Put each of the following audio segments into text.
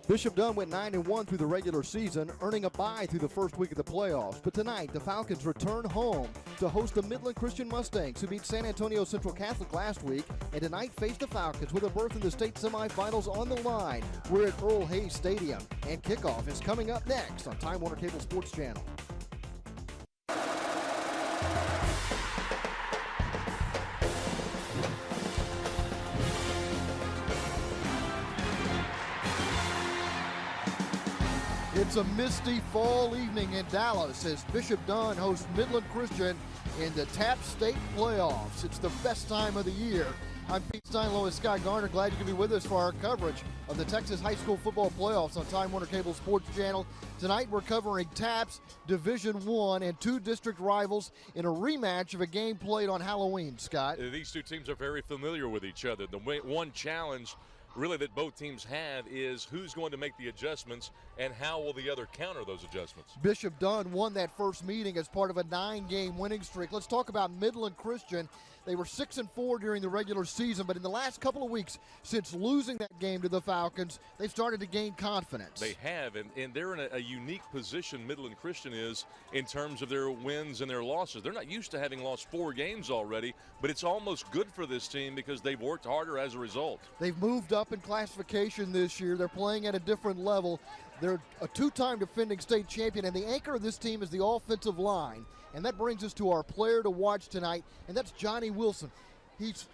Bishop Dunne went 9-1 through the regular season, earning a bye through the first week of the playoffs. But tonight, the Falcons return home to host the Midland Christian Mustangs, who beat San Antonio Central Catholic last week, and tonight face the Falcons with a berth in the state semifinals on the line. We're at Earl Hayes Stadium, and kickoff is coming up next on Time Warner Cable Sports Channel. It's a misty fall evening in Dallas as Bishop Dunne hosts Midland Christian in the TAP State Playoffs. It's the best time of the year. I'm Pete Steinlow and Scott Garner. Glad you can be with us for our coverage of the Texas High School Football Playoffs on Time Warner Cable Sports Channel. Tonight we're covering TAP's Division I and two district rivals in a rematch of a game played on Halloween, Scott. These two teams are very familiar with each other. The one challenge really that both teams have is who's going to make the adjustments and how will the other counter those adjustments. Bishop Dunne won that first meeting as part of a 9-game winning streak. Let's talk about Midland Christian. They were 6-4 during the regular season, but in the last couple of weeks since losing that game to the Falcons, they've started to gain confidence. They have, and they're in a unique position, Midland Christian is, in terms of their wins and their losses. They're not used to having lost 4 games already, but it's almost good for this team because they've worked harder as a result. They've moved up in classification this year. They're playing at a different level. They're a 2-time defending state champion, and the anchor of this team is the offensive line. And that brings us to our player to watch tonight, and that's Johnny Wilson. He's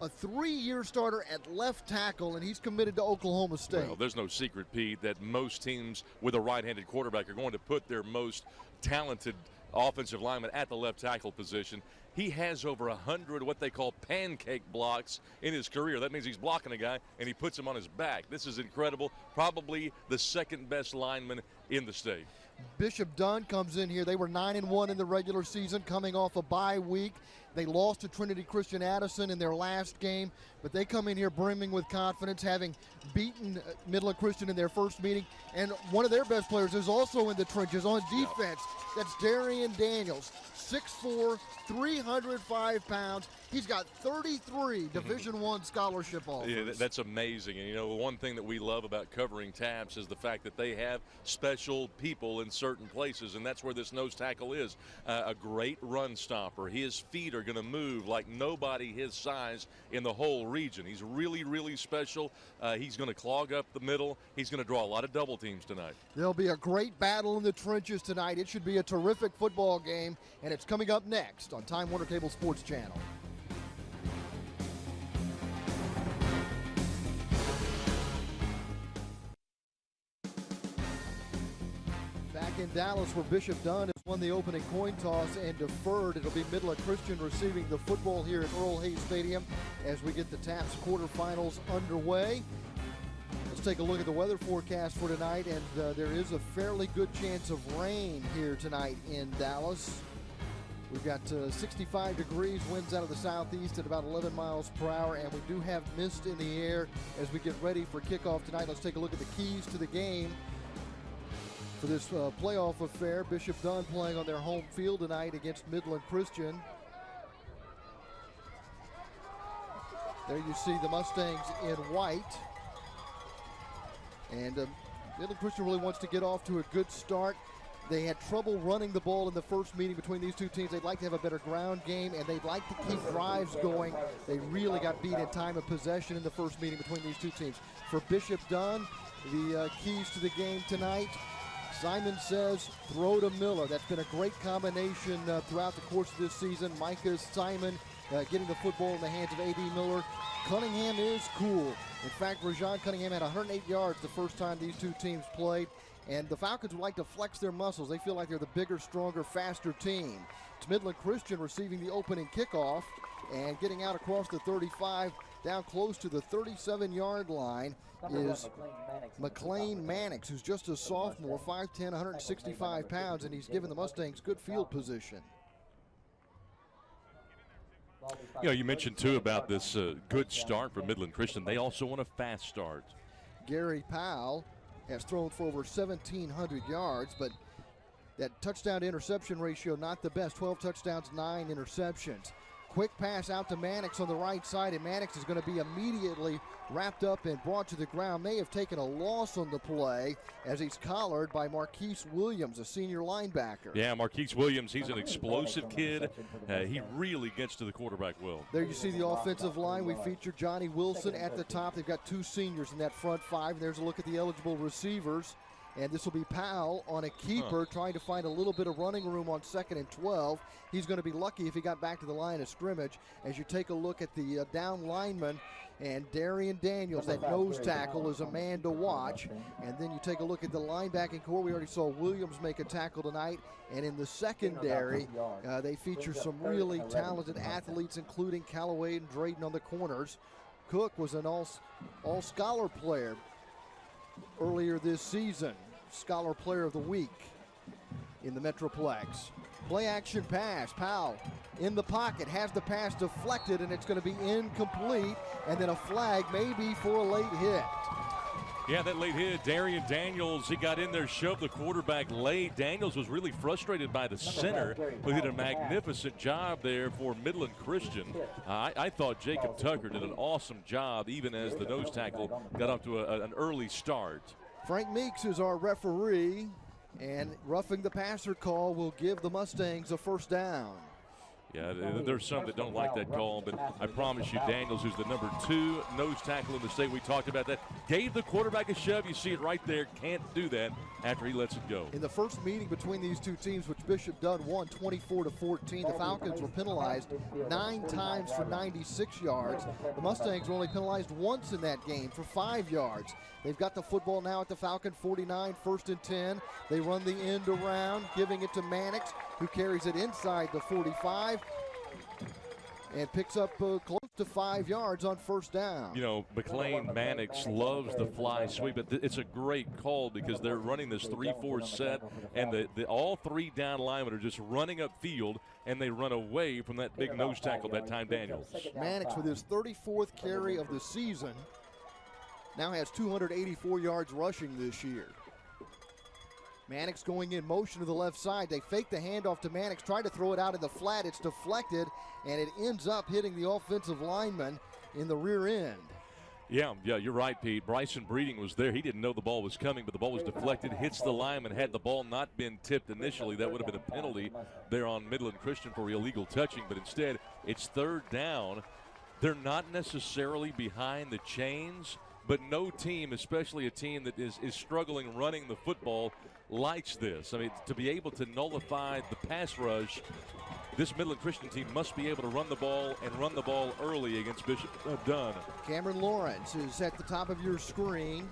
a 3-year starter at left tackle, and he's committed to Oklahoma State. Well, there's no secret, Pete, that most teams with a right-handed quarterback are going to put their most talented offensive lineman at the left tackle position. He has over 100 what they call pancake blocks in his career. That means he's blocking a guy and he puts him on his back. This is incredible. Probably the second best lineman in the state. Bishop Dunne comes in here. They were 9-1 in the regular season, coming off a bye week. They lost to Trinity Christian Addison in their last game, but they come in here brimming with confidence, having beaten Midland Christian in their first meeting. And one of their best players is also in the trenches on defense. That's Darian Daniels, 6'4", 305 pounds. He's got 33 Division I scholarship offers. Yeah, that's amazing. And, you know, one thing that we love about covering TAPS is the fact that they have special people in certain places, and that's where this nose tackle is. A great run stopper. His feet are going to move like nobody his size in the whole region. He's really, really special. He's going to clog up the middle. He's going to draw a lot of double teams tonight. There'll be a great battle in the trenches tonight. It should be a terrific football game, and it's coming up next on Time Warner Cable Sports Channel. Back in Dallas, where Bishop Dunne has won the opening coin toss and deferred. It'll be Midland Christian receiving the football here at Earl Hayes Stadium as we get the TAPS quarterfinals underway. Let's take a look at the weather forecast for tonight, and there is a fairly good chance of rain here tonight in Dallas. We've got 65 degrees, winds out of the southeast at about 11 miles per hour, and we do have mist in the air as we get ready for kickoff tonight. Let's take a look at the keys to the game for this playoff affair. Bishop Dunne playing on their home field tonight against Midland Christian. There you see the Mustangs in white. And Midland Christian really wants to get off to a good start. They had trouble running the ball in the first meeting between these two teams. They'd like to have a better ground game, and they'd like to keep drives going. They really got beat in time of possession in the first meeting between these two teams. For Bishop Dunne, the keys to the game tonight, Simon says throw to Miller. That's been a great combination throughout the course of this season. Micah Simon getting the football in the hands of A.D. Miller. Cunningham is cool. In fact, Rajon Cunningham had 108 yards the first time these two teams played. And the Falcons would like to flex their muscles. They feel like they're the bigger, stronger, faster team. It's Midland Christian receiving the opening kickoff and getting out across the 35, down close to the 37-yard line is McLean Mannix, who's just a sophomore, 5'10", 165 pounds, and he's given the Mustangs good field position. You know, you mentioned, too, about this good start for Midland Christian. They also want a fast start. Gary Powell has thrown for over 1,700 yards, but that touchdown-to-interception ratio not the best. 12 touchdowns, 9 interceptions. Quick pass out to Mannix on the right side, and Mannix is going to be immediately wrapped up and brought to the ground. May have taken a loss on the play as he's collared by Marquise Williams, a senior linebacker. Yeah, Marquise Williams, he's an explosive kid. He really gets to the quarterback well. There you see the offensive line. We feature Johnny Wilson at the top. They've got 2 seniors in that front 5. And there's a look at the eligible receivers. And this will be Powell on a keeper trying to find a little bit of running room on 2nd and 12. He's going to be lucky if he got back to the line of scrimmage. As you take a look at the down lineman, and Darian Daniels, that nose tackle, is a man to watch. And then you take a look at the linebacking core. We already saw Williams make a tackle tonight. And in the secondary, they feature some really talented athletes, including Callaway and Drayton on the corners. Cook was an all-scholar player earlier this season, Scholar Player of the Week in the Metroplex. Play action pass. Powell in the pocket, has the pass deflected, and it's going to be incomplete. And then a flag maybe for a late hit. Yeah, that late hit, Darian Daniels, he got in there, shoved the quarterback late. Daniels was really frustrated by the center, who did a magnificent job there for Midland Christian. I thought Jacob Tucker did an awesome job, even as the nose tackle got off to an early start. Frank Meeks is our referee, and roughing the passer call will give the Mustangs a first down. Yeah, there's some that don't like that call, but I promise you, Daniels, who's the number 2 nose tackle in the state, we talked about that, gave the quarterback a shove. You see it right there. Can't do that after he lets it go. In the first meeting between these 2 teams, which Bishop Dunne won 24-14, the Falcons were penalized 9 times for 96 yards. The Mustangs were only penalized once in that game for 5 yards. They've got the football now at the Falcon 49, 1st and 10. They run the end around, giving it to Mannix, who carries it inside the 45 and picks up close to 5 yards on first down. You know, McLean Mannix loves the fly sweep, but it's a great call because they're running this 3-4 set, and all 3 down linemen are just running upfield, and they run away from that big nose tackle that time, Daniels. Mannix, with his 34th carry of the season, now has 284 yards rushing this year. Mannix going in motion to the left side. They fake the handoff to Mannix, try to throw it out in the flat. It's deflected, and it ends up hitting the offensive lineman in the rear end. Yeah, you're right, Pete. Bryson Breeding was there. He didn't know the ball was coming, but the ball was deflected, hits the lineman. Had the ball not been tipped initially, that would have been a penalty there on Midland Christian for illegal touching, but instead it's 3rd down. They're not necessarily behind the chains, but no team, especially a team that is struggling running the football, likes this. I mean, to be able to nullify the pass rush, this Midland Christian team must be able to run the ball and run the ball early against Bishop Dunne. Cameron Lawrence is at the top of your screen.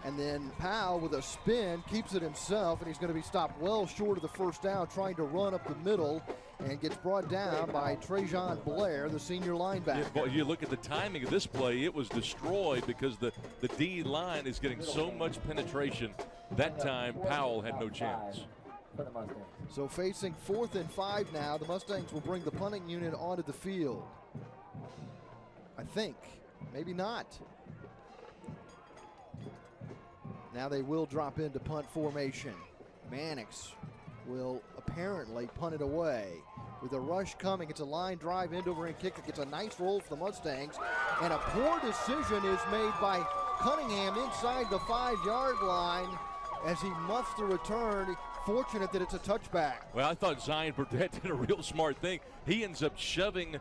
And then Powell with a spin keeps it himself, and he's going to be stopped well short of the first down, trying to run up the middle, and gets brought down by Trajan Blair, the senior linebacker. Yeah, you look at the timing of this play, it was destroyed because the D line is getting so much penetration. That time, Powell had no chance. So facing 4th and 5 now, the Mustangs will bring the punting unit onto the field. I think. Maybe not. Now they will drop into punt formation. Mannix will apparently punt it away. With a rush coming, it's a line drive, end over end kick. It gets a nice roll for the Mustangs. And a poor decision is made by Cunningham inside the 5-yard line as he muffs the return. Fortunate that it's a touchback. Well, I thought Zion Burdett did a real smart thing. He ends up shoving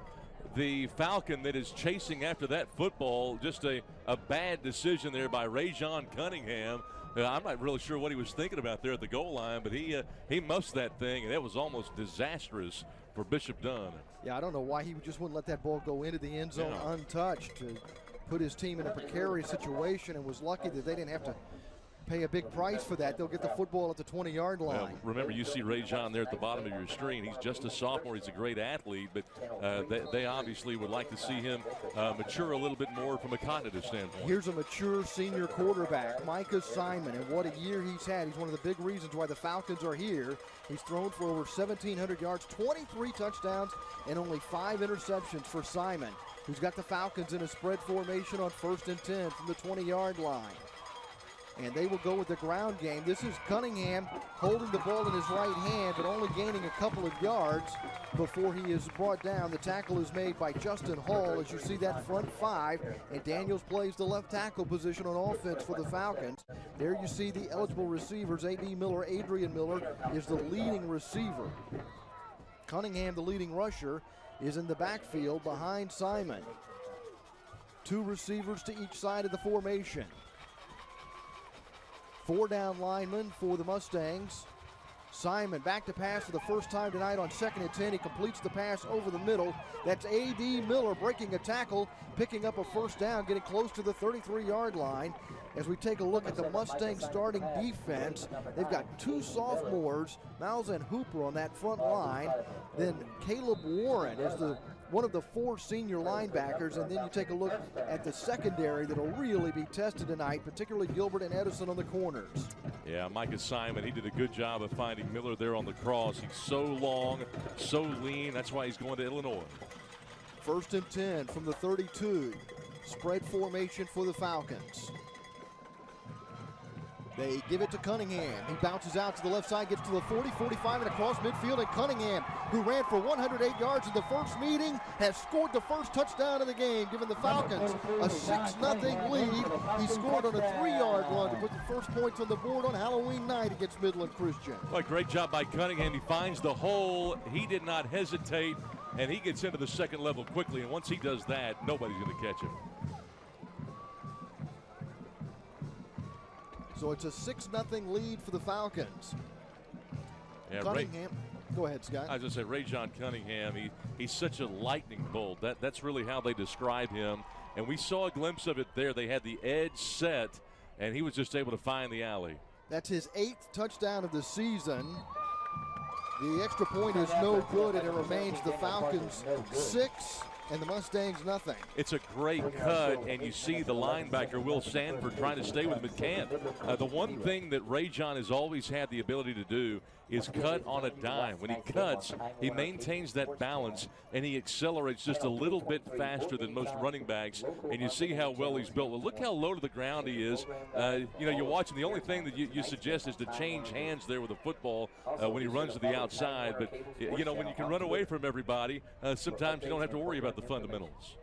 the Falcon that is chasing after that football. Just a bad decision there by Rajon Cunningham. I'm not really sure what he was thinking about there at the goal line, but he muffed that thing, and that was almost disastrous for Bishop Dunne. Yeah, I don't know why he just wouldn't let that ball go into the end zone untouched to put his team in a precarious situation, and was lucky that they didn't have to pay a big price for that. They'll get the football at the 20-yard line. Well, remember, you see Rajon there at the bottom of your screen. He's just a sophomore. He's a great athlete, but they obviously would like to see him mature a little bit more from a cognitive standpoint. Here's a mature senior quarterback, Micah Simon, and what a year he's had. He's one of the big reasons why the Falcons are here. He's thrown for over 1,700 yards, 23 touchdowns, and only 5 interceptions for Simon, who's got the Falcons in a spread formation on 1st and 10 from the 20-yard line. and they will go with the ground game. This is Cunningham holding the ball in his right hand, but only gaining a couple of yards before he is brought down. The tackle is made by Justin Hall, as you see that front five, and Daniels plays the left tackle position on offense for the Falcons. There you see the eligible receivers. A.D. Miller, Adrian Miller is the leading receiver. Cunningham, the leading rusher, is in the backfield behind Simon. Two receivers to each side of the formation. Four down linemen for the Mustangs. Simon back to pass for the first time tonight on 2nd and 10. He completes the pass over the middle. That's A.D. Miller breaking a tackle, picking up a first down, getting close to the 33-yard line. As we take a look at the Mustangs starting defense, they've got two sophomores, Miles and Hooper, on that front line. Then Caleb Warren is one of the four senior linebackers, and then you take a look at the secondary that'll really be tested tonight, particularly Gilbert and Edison on the corners. Yeah, Micah Simon, he did a good job of finding Miller there on the cross. He's so long, so lean. That's why he's going to Illinois. 1st and 10 from the 32. Spread formation for the Falcons. They give it to Cunningham. He bounces out to the left side, gets to the 40, 45, and across midfield. And Cunningham, who ran for 108 yards in the first meeting, has scored the first touchdown of the game, giving the Falcons a 6-0 lead. He scored on a 3-yard run to put the first points on the board on Halloween night against Midland Christian. Well, great job by Cunningham. He finds the hole. He did not hesitate, and he gets into the second level quickly. And once he does that, nobody's going to catch him. So it's a 6-0 lead for the Falcons. Yeah, Cunningham. Go ahead, Scott. I was going to say, Ray John Cunningham, he's such a lightning bolt. That's really how they describe him. And we saw a glimpse of it there. They had the edge set, and he was just able to find the alley. That's his 8th touchdown of the season. The extra point is no good, and it remains the Falcons 6 and the Mustangs nothing. It's a great cut, and you see the linebacker, Will Sanford, trying to stay with him. It can't. The one thing that Ray John has always had the ability to do is cut on a dime. When he cuts, he maintains that balance, and he accelerates just a little bit faster than most running backs, and you see how well he's built. Well, look how low to the ground he is. You're watching. The only thing that you suggest is to change hands there with the football when he runs to the outside. But, when you can run away from everybody, sometimes you don't have to worry about the fundamentals.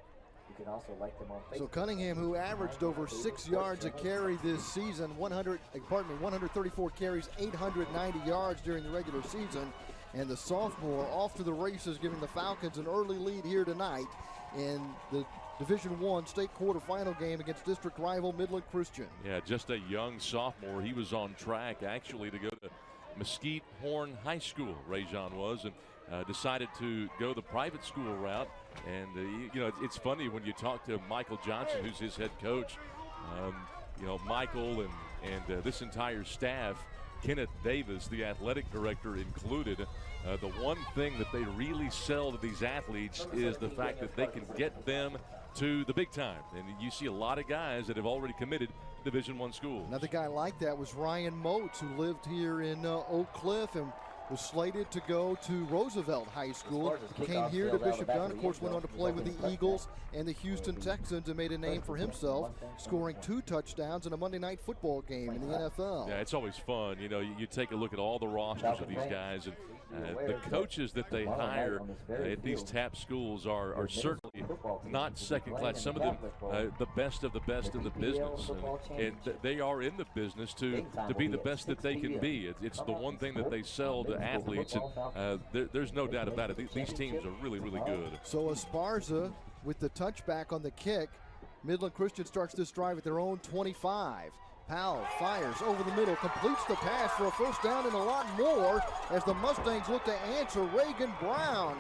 So Cunningham, who averaged over 6 yards a carry this season, 134 carries, 890 yards during the regular season, and the sophomore off to the races, giving the Falcons an early lead here tonight in the Division I state quarterfinal game against district rival Midland Christian. Yeah, just a young sophomore. He was on track actually to go to Mesquite Horn High School, Ray John was, and decided to go the private school route. And, it's funny when you talk to Michael Johnson, who's his head coach. Michael and this entire staff, Kenneth Davis, the athletic director included, the one thing that they really sell to these athletes is the fact that they can get them to the big time. And you see a lot of guys that have already committed Division I schools. Another guy like that was Ryan Moats, who lived here in Oak Cliff and was slated to go to Roosevelt High School. Came here to Bishop Dunne, of course, went on to play with the Eagles and the Houston Texans and made a name for himself, scoring 2 touchdowns in a Monday night football game in the NFL. Yeah, it's always fun. You take a look at all the rosters of these guys, and the coaches that they hire at these TAP schools are certainly not second class. Some of them the best of the best in the business, and they are in the business to be the best that they can be. It's the one thing that they sell to athletes, and there's no doubt about it. These teams are really, really good. So Esparza with the touchback on the kick. Midland Christian starts this drive at their own 25. Powell fires over the middle, completes the pass for a first down and a lot more as the Mustangs look to answer. Reagan Brown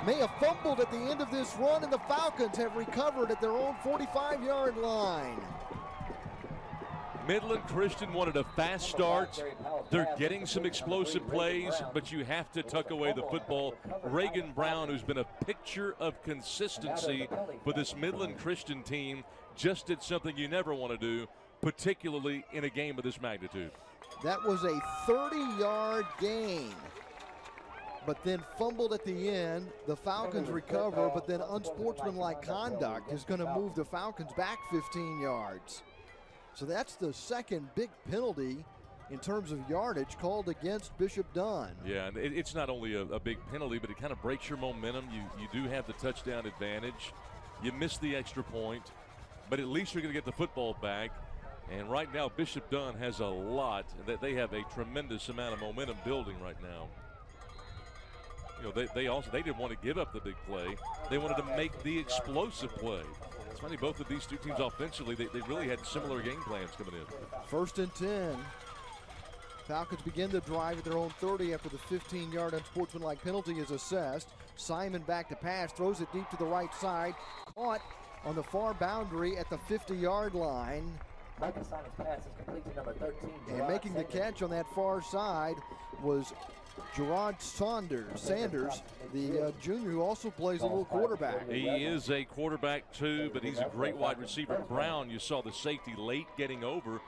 may have fumbled at the end of this run, and the Falcons have recovered at their own 45-yard line. Midland Christian wanted a fast start. They're getting some explosive plays, but you have to tuck away the football. Reagan Brown, who's been a picture of consistency for this Midland Christian team, just did something you never want to do, particularly in a game of this magnitude. That was a 30-yard gain, but then fumbled at the end. The Falcons recover, but then unsportsmanlike conduct is going to move the Falcons back 15 yards. So that's the second big penalty in terms of yardage called against Bishop Dunne. Yeah, and it's not only a big penalty, but it kind of breaks your momentum. You do have the touchdown advantage. You miss the extra point, but at least you're going to get the football back. And right now, Bishop Dunne has a lot. They have a tremendous amount of momentum building right now. You know, they didn't want to give up the big play. They wanted to make the explosive play. It's funny, both of these two teams offensively, they really had similar game plans coming in. 1st and 10. Falcons begin the drive at their own 30 after the 15-yard unsportsmanlike penalty is assessed. Simon back to pass, throws it deep to the right side. Caught on the far boundary at the 50-yard line. Michael Simon's pass is complete to number 13. And making the catch on that far side was Gerard Sanders, the junior who also plays a little quarterback. He is a quarterback too, but he's a great wide receiver. Brown, you saw the safety late getting over,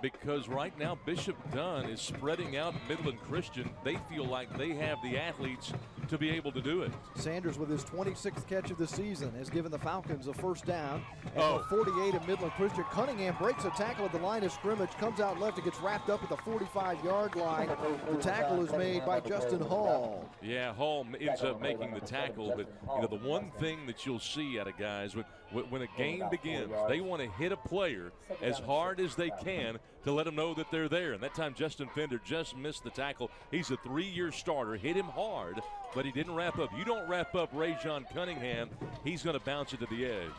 because right now Bishop Dunne is spreading out Midland Christian. They feel like they have the athletes to be able to do it. Sanders, with his 26th catch of the season, has given the Falcons a first down at the 48 of Midland Christian. Cunningham breaks a tackle at the line of scrimmage, comes out left and gets wrapped up at the 45-yard line. The tackle is made by Justin Hall. Yeah, Hall ends up making the tackle, but you know, the one thing that you'll see out of guys when a game begins, they want to hit a player as hard as they can to let them know that they're there. And that time Justin Fender just missed the tackle. He's a 3-year starter, hit him hard, but he didn't wrap up. You don't wrap up Rajon Cunningham, he's going to bounce it to the edge.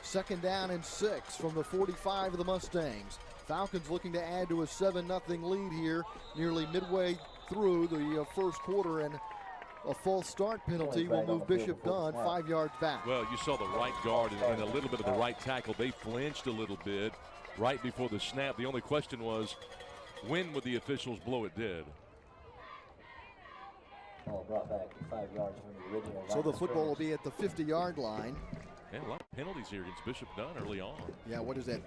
2nd down and 6 from the 45 of the Mustangs. Falcons looking to add to a 7-0 lead here, nearly midway through the first quarter, and a false start penalty will move Bishop Dunne 5 yards back. Well, you saw the right guard and a little bit of the right tackle. They flinched a little bit right before the snap. The only question was, when would the officials blow it dead? Brought back 5 yards from the original. So the football will be at the 50-yard line. And a lot of penalties here against Bishop Dunne early on. Yeah, what is that?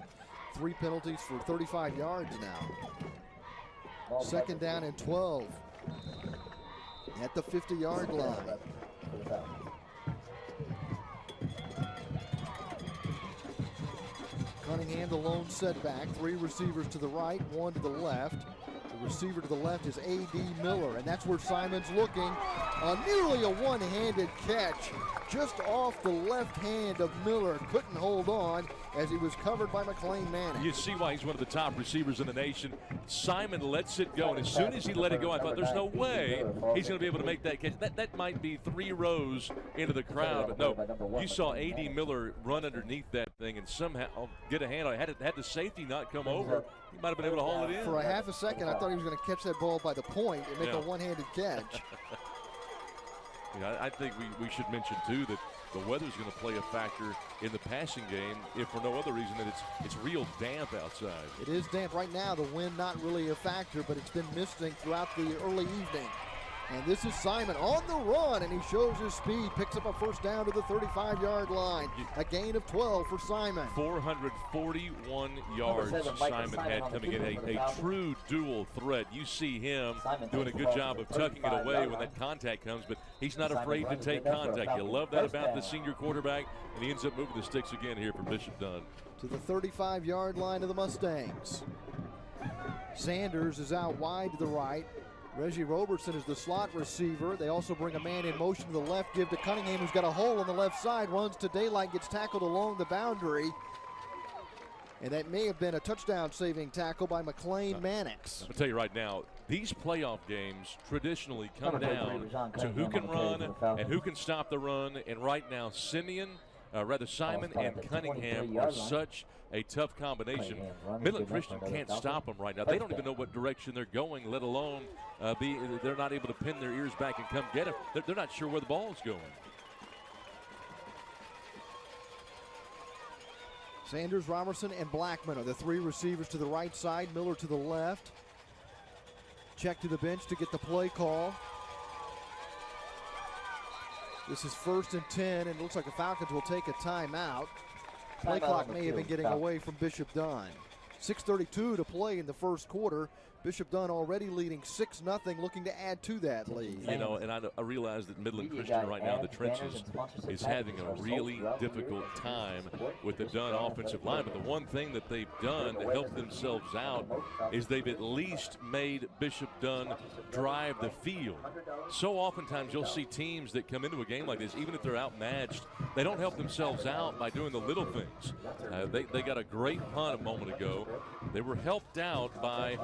3 penalties for 35 yards now. 2nd down and 12 at the 50-yard line. Cunningham, the lone setback. 3 receivers to the right, 1 to the left. The receiver to the left is A.D. Miller, and that's where Simon's looking. Nearly a one-handed catch just off the left hand of Miller. Couldn't hold on as he was covered by McLean Manning. You see why he's one of the top receivers in the nation. Simon lets it go, and as soon as he let it go, I thought there's no way he's going to be able to make that catch. That might be 3 rows into the crowd, but no. You saw A.D. Miller run underneath that thing and somehow get a hand on it. Had the safety not come over, he might have been able to haul it in. For a half a second, I thought he was going to catch that ball by the point and make a one-handed catch. I think we should mention, too, that the weather's going to play a factor in the passing game, if for no other reason than it's real damp outside. It is damp right now. The wind not really a factor, but it's been misting throughout the early evening. And this is Simon on the run, and he shows his speed, picks up a first down to the 35-yard line. A gain of 12 for Simon. 441 yards Simon had coming in. A true dual threat. You see him doing a good job of tucking it away when that contact comes, but he's not afraid to take contact. You love that about the senior quarterback, and he ends up moving the sticks again here for Bishop Dunne. To the 35-yard line of the Mustangs. Sanders is out wide to the right. Reggie Robertson is the slot receiver. They also bring a man in motion to the left, give to Cunningham, who's got a hole on the left side, runs to daylight, gets tackled along the boundary. And that may have been a touchdown-saving tackle by McLean Mannix. I'm going to tell you right now, these playoff games traditionally come down to who can run and who can stop the run. And right now, Simon and Cunningham are such a tough combination. Midland Christian can't stop them right now. They don't even know what direction they're going, let alone they're not able to pin their ears back and come get them. They're not sure where the ball is going. Sanders, Robertson, and Blackman are the 3 receivers to the right side. Miller to the left. Check to the bench to get the play call. This is 1st and 10, and it looks like the Falcons will take a timeout. Play clock may have been getting away from Bishop Dunne. 6:32 to play in the first quarter. Bishop Dunne already leading 6-0, looking to add to that lead. You know, and I realize that Midland Christian right now in the trenches is having a really difficult time with the Dunne offensive line. But the one thing that they've done to help themselves out is they've at least made Bishop Dunne drive the field. So oftentimes you'll see teams that come into a game like this, even if they're outmatched, they don't help themselves out by doing the little things. They got a great punt a moment ago. They were helped out by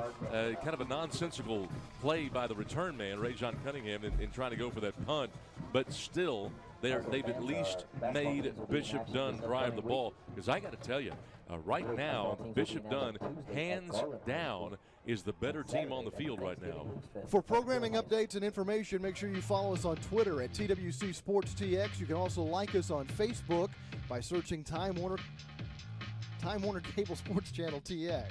kind of a nonsensical play by the return man, Ray-John Cunningham, in trying to go for that punt. But still, they've at least made Bishop Dunne drive the ball. Because I got to tell you, right now, Bishop Dunne, hands down, is the better team on the field right now. For programming updates and information, make sure you follow us on Twitter at TWC Sports TX. You can also like us on Facebook by searching Time Warner Cable Sports Channel TX.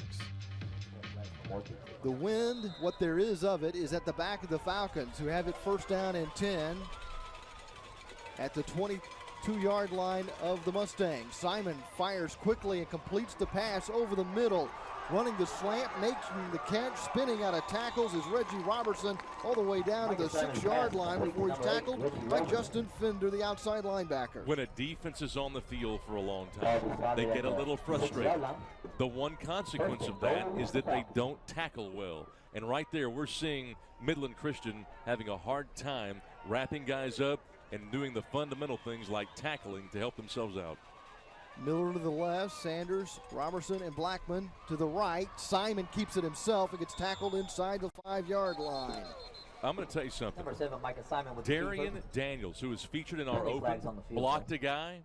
The wind, what there is of it, is at the back of the Falcons, who have it first down and 10 at the 22-yard line of the Mustangs. Simon fires quickly and completes the pass over the middle. Running the slant, making the catch, spinning out of tackles is Reggie Robertson all the way down to the 6-yard line before he's tackled by Justin Fender, the outside linebacker. When a defense is on the field for a long time, they get a little frustrated. The one consequence of that is that they don't tackle well. And right there, we're seeing Midland Christian having a hard time wrapping guys up and doing the fundamental things like tackling to help themselves out. Miller to the left, Sanders, Robertson, and Blackman to the right. Simon keeps it himself and gets tackled inside the 5-yard line. I'm going to tell you something. Number 7, Micah Simon with Darian Daniels, who was featured in our open, blocked a guy.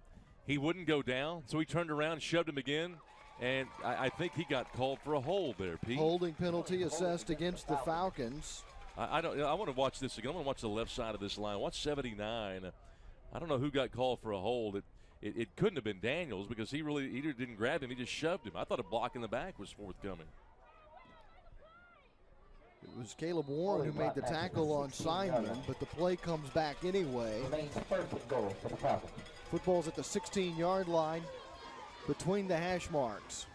He wouldn't go down, so he turned around and shoved him again. And I think he got called for a hold there, Pete. Holding penalty assessed against the Falcons. I want to watch this again. I want to watch the left side of this line. Watch 79. I don't know who got called for a hold. It couldn't have been Daniels because he didn't grab him. He just shoved him. I thought a block in the back was forthcoming. It was Caleb Warren who made the tackle on Simon, but the play comes back anyway. Football's at the 16-yard line between the hash marks.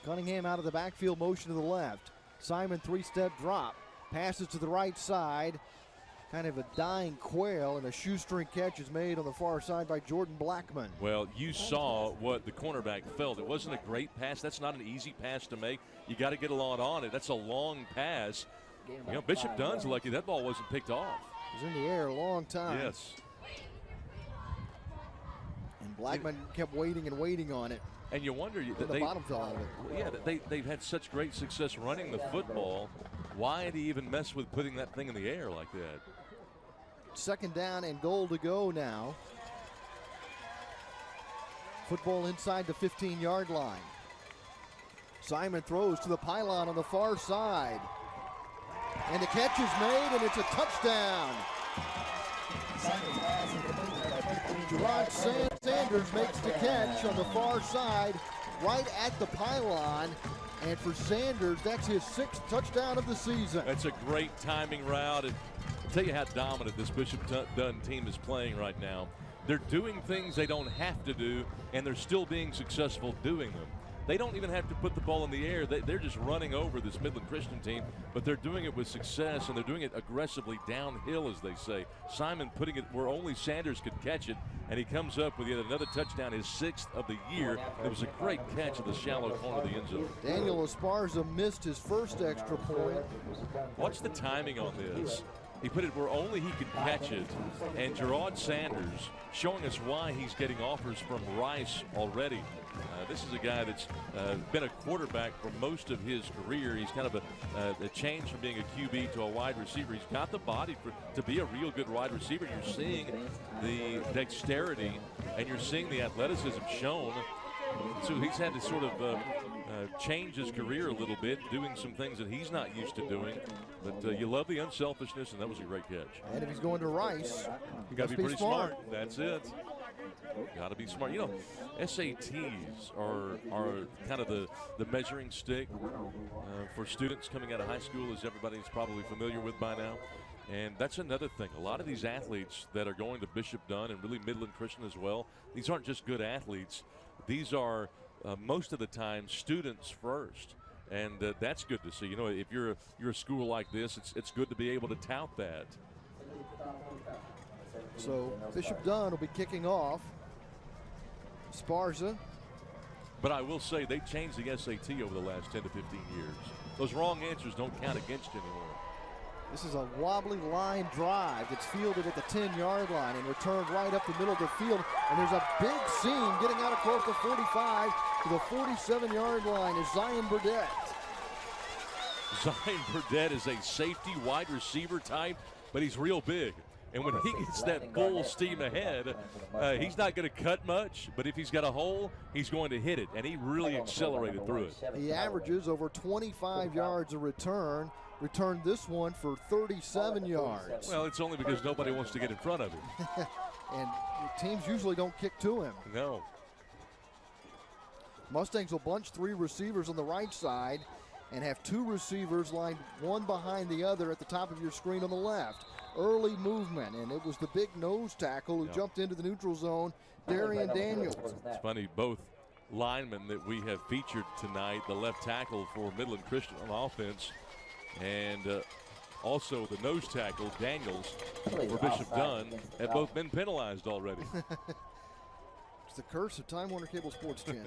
Cunningham out of the backfield, motion to the left. Simon 3-step drop. Passes to the right side. Kind of a dying quail, and a shoestring catch is made on the far side by Jordan Blackman. Well, you saw what the cornerback felt. It wasn't a great pass. That's not an easy pass to make. You got to get a lot on it. That's a long pass. You know, Bishop Dunne's lucky that ball wasn't picked off. It was in the air a long time. Yes. And Blackman kept waiting and waiting on it. And you wonder that the bottom fell out of it. Yeah, they've had such great success running the football. Why did he even mess with putting that thing in the air like that? Second down and goal to go now. Football inside the 15-yard line. Simon throws to the pylon on the far side. And the catch is made, and it's a touchdown. Gerard Sanders makes the catch on the far side, right at the pylon. And for Sanders, that's his 6th touchdown of the season. That's a great timing route. And I'll tell you how dominant this Bishop Dunne team is playing right now. They're doing things they don't have to do, and they're still being successful doing them. They don't even have to put the ball in the air. They're just running over this Midland Christian team, but they're doing it with success, and they're doing it aggressively downhill, as they say. Simon putting it where only Sanders could catch it, and he comes up with yet another touchdown, his 6th of the year. It was a great catch at the shallow corner of the end zone. Daniel Esparza missed his first extra point. Watch the timing on this. He put it where only he could catch it. And Gerard Sanders showing us why he's getting offers from Rice already. This is a guy that's been a quarterback for most of his career. He's kind of a change from being a QB to a wide receiver. He's got the body to be a real good wide receiver. You're seeing the dexterity and you're seeing the athleticism shown. So he's had to sort of change his career a little bit, doing some things that he's not used to doing. But you love the unselfishness, and that was a great catch. And if he's going to Rice, you got to be pretty smart. That's it. Got to be smart. You know, SATs are kind of the measuring stick for students coming out of high school, as everybody's probably familiar with by now. And that's another thing. A lot of these athletes that are going to Bishop Dunne and really Midland Christian as well, these aren't just good athletes. These are most of the time students first. And that's good to see. You know, if you're a school like this, it's good to be able to tout that. So Bishop Dunne will be kicking off. Sparza. But I will say they changed the SAT over the last 10 to 15 years. Those wrong answers don't count against you anymore. This is a wobbly line drive that's fielded at the 10-yard line and returned right up the middle of the field. And there's a big seam getting out across the 45 to the 47-yard line is Zion Burdett. Zion Burdett is a safety wide receiver type, but he's real big. And when he gets that full steam ahead, he's not going to cut much, but if he's got a hole, he's going to hit it. And he really accelerated through it. He averages over 25 yards a return. Returned this one for 37 yards. Well, it's only because nobody wants to get in front of him. And teams usually don't kick to him. No. Mustangs will bunch 3 receivers on the right side and have 2 receivers lined one behind the other at the top of your screen on the left. Early movement, and it was the big nose tackle who jumped into the neutral zone, Darian Daniels. It's funny, both linemen that we have featured tonight, the left tackle for Midland Christian on offense, and also the nose tackle, Daniels, for Bishop Dunne, have both been penalized already. It's the curse of Time Warner Cable Sports Channel.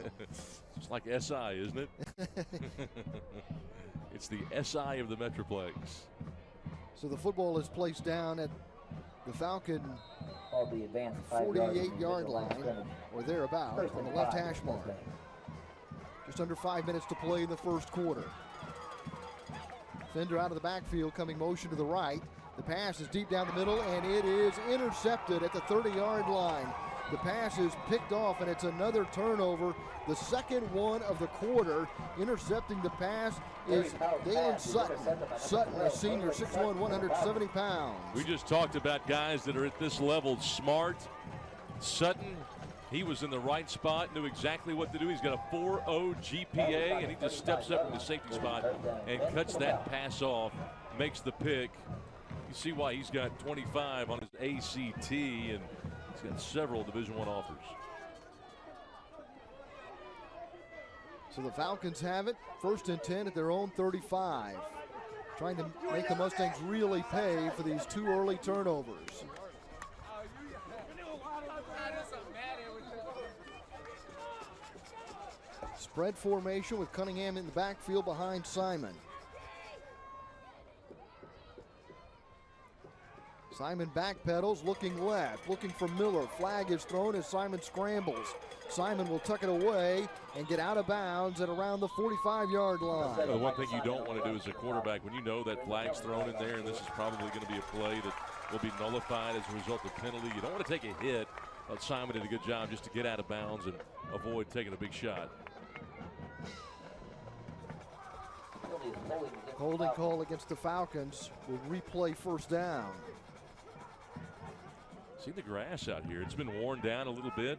It's like SI, isn't it? It's the SI of the Metroplex. So the football is placed down at the Falcon 48-yard line, or thereabout, on the left hash mark. Just under 5 minutes to play in the first quarter. Fender out of the backfield, coming motion to the right. The pass is deep down the middle, and it is intercepted at the 30-yard line. The pass is picked off, and it's another turnover. The second one of the quarter. Intercepting the pass is Dalen Sutton. Sutton, a senior, 6'1", 170 pounds. We just talked about guys that are at this level smart. Sutton, he was in the right spot, knew exactly what to do. He's got a 4.0 GPA, and he just steps up in the safety spot and cuts that pass off, makes the pick. You see why he's got 25 on his ACT, and he's got several Division I offers. So the Falcons have it, 1st and 10 at their own 35. Trying to make the Mustangs really pay for these 2 early turnovers. Spread formation with Cunningham in the backfield behind Simon. Simon backpedals, looking left, looking for Miller. Flag is thrown as Simon scrambles. Simon will tuck it away and get out of bounds at around the 45-yard line. The one thing you don't want to do as a quarterback, when you know that flag's thrown in there and this is probably going to be a play that will be nullified as a result of penalty, you don't want to take a hit. Simon did a good job just to get out of bounds and avoid taking a big shot. Holding call against the Falcons will replay first down. See the grass out here. It's been worn down a little bit.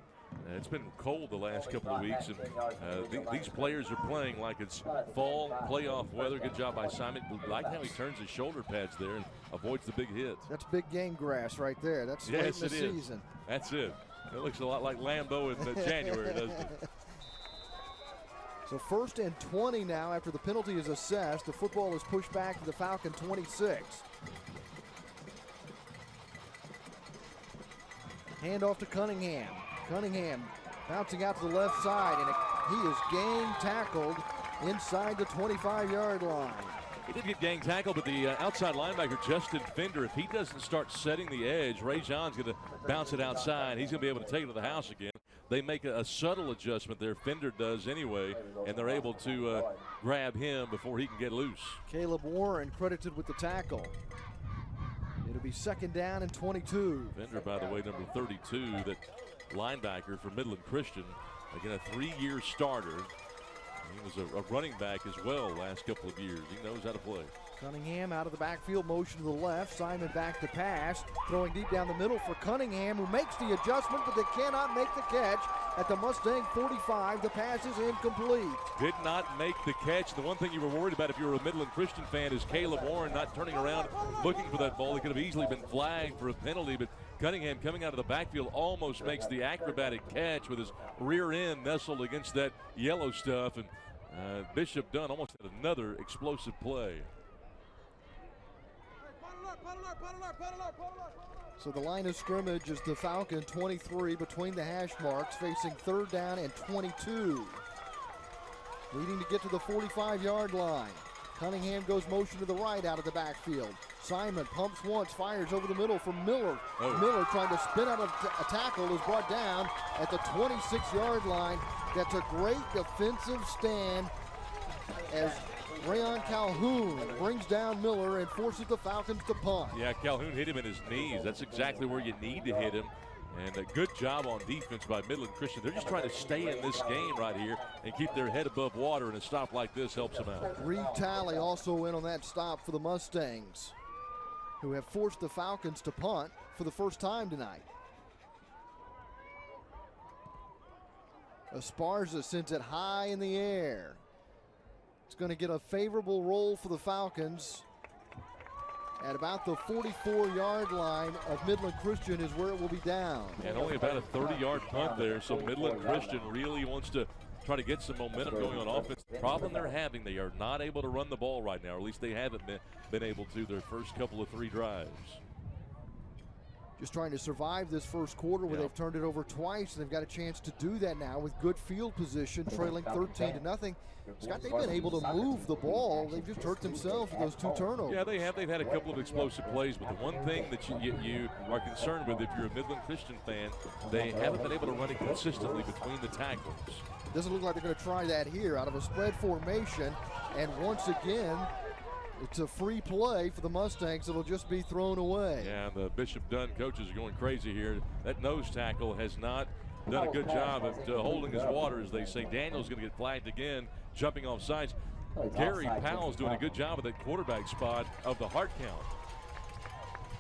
It's been cold the last couple of weeks, and these players are playing like it's fall playoff weather. Good job by Simon. Like how he turns his shoulder pads there and avoids the big hit. That's big game grass right there. That's late in the season. That's it. It looks a lot like Lambeau in January, doesn't it? So 1st and 20 now after the penalty is assessed. The football is pushed back to the Falcon 26. Hand off to Cunningham. Cunningham bouncing out to the left side, and he is gang tackled inside the 25-yard line. He did get gang tackled, but the outside linebacker, Justin Fender, if he doesn't start setting the edge, Ray John's going to bounce it outside. He's going to be able to take it to the house again. They make a subtle adjustment there. Fender does anyway, and they're able to grab him before he can get loose. Caleb Warren credited with the tackle. It'll be 2nd down and 22. Fender, by the way, number 32, that linebacker for Midland Christian. Again, a 3-year starter. He was a running back as well last couple of years. He knows how to play. Cunningham out of the backfield, motion to the left. Simon back to pass, throwing deep down the middle for Cunningham, who makes the adjustment, but they cannot make the catch at the Mustang 45. The pass is incomplete. Did not make the catch. The one thing you were worried about if you were a Midland Christian fan is Caleb Warren not turning around looking for that ball. He could have easily been flagged for a penalty, but Cunningham coming out of the backfield almost makes the acrobatic catch with his rear end nestled against that yellow stuff. And Bishop Dunne almost had another explosive play. So the line of scrimmage is the Falcon 23 between the hash marks, facing 3rd down and 22. Needing to get to the 45-yard line. Cunningham goes motion to the right out of the backfield. Simon pumps once, fires over the middle for Miller. Miller trying to spin out of a tackle is brought down at the 26-yard line. That's a great defensive stand as Rayon Calhoun brings down Miller and forces the Falcons to punt. Yeah, Calhoun hit him in his knees. That's exactly where you need to hit him. And a good job on defense by Midland Christian. They're just trying to stay in this game right here and keep their head above water, and a stop like this helps them out. Reed Talley also in on that stop for the Mustangs, who have forced the Falcons to punt for the first time tonight. Esparza sends it high in the air. It's going to get a favorable roll for the Falcons. At about the 44-yard line of Midland Christian is where it will be down. And only about a 30-yard punt there, so Midland Christian really wants to try to get some momentum going on offense. The problem they're having, they are not able to run the ball right now, or at least they haven't been able to their first couple of 3 drives. Just trying to survive this first quarter where they've turned it over twice, and they've got a chance to do that now with good field position, trailing 13-0. Scott, they've been able to move the ball. They've just hurt themselves with those 2 turnovers. Yeah, they have. They've had a couple of explosive plays, but the one thing that you are concerned with if you're a Midland Christian fan, they haven't been able to run it consistently between the tackles. Doesn't look like they're going to try that here out of a spread formation, and once again, it's a free play for the Mustangs. It'll just be thrown away. Yeah, the Bishop Dunne coaches are going crazy here. That nose tackle has not done a good job of holding his water, as they say. Daniel's going to get flagged again, jumping off sides. Gary Powell's doing a good job of that quarterback spot of the hard count.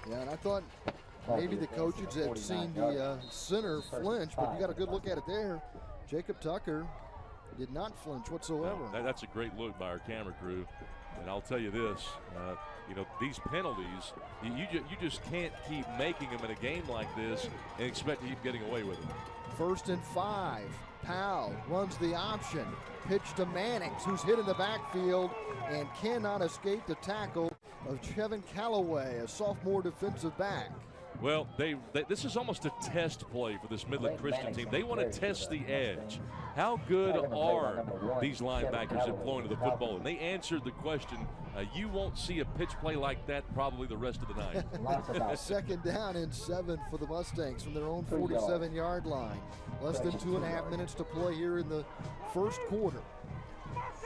Yeah, and I thought maybe the coaches had seen the center flinch, but you got a good look at it there. Jacob Tucker did not flinch whatsoever. No, that's a great look by our camera crew. And I'll tell you this, these penalties, you just can't keep making them in a game like this and expect to keep getting away with it. 1st and 5. Powell runs the option. Pitch to Mannix, who's hit in the backfield and cannot escape the tackle of Chevin Callaway, a sophomore defensive back. Well, this is almost a test play for this Midland Christian team. They want to test the edge. How good are these linebackers at flowing to the football? And they answered the question. You won't see a pitch play like that probably the rest of the night. 2nd down and 7 for the Mustangs from their own 47-yard line. Less than 2.5 minutes to play here in the first quarter.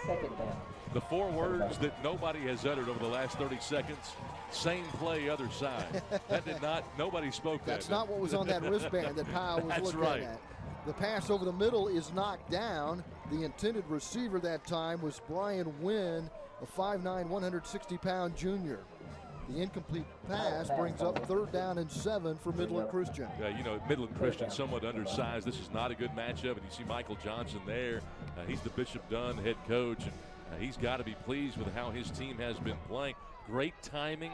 2nd down. The 4 words that nobody has uttered over the last 30 seconds, same play, other side. That did not, nobody spoke that. That's not what was on that wristband that Powell was looking at. The pass over the middle is knocked down. The intended receiver that time was Brian Wynn, a 5'9", 160-pound junior. The incomplete pass brings up 3rd down and 7 for Midland Christian. Yeah, Midland Christian somewhat undersized. This is not a good matchup, and you see Michael Johnson there. He's the Bishop Dunne head coach, and he's got to be pleased with how his team has been playing. Great timing.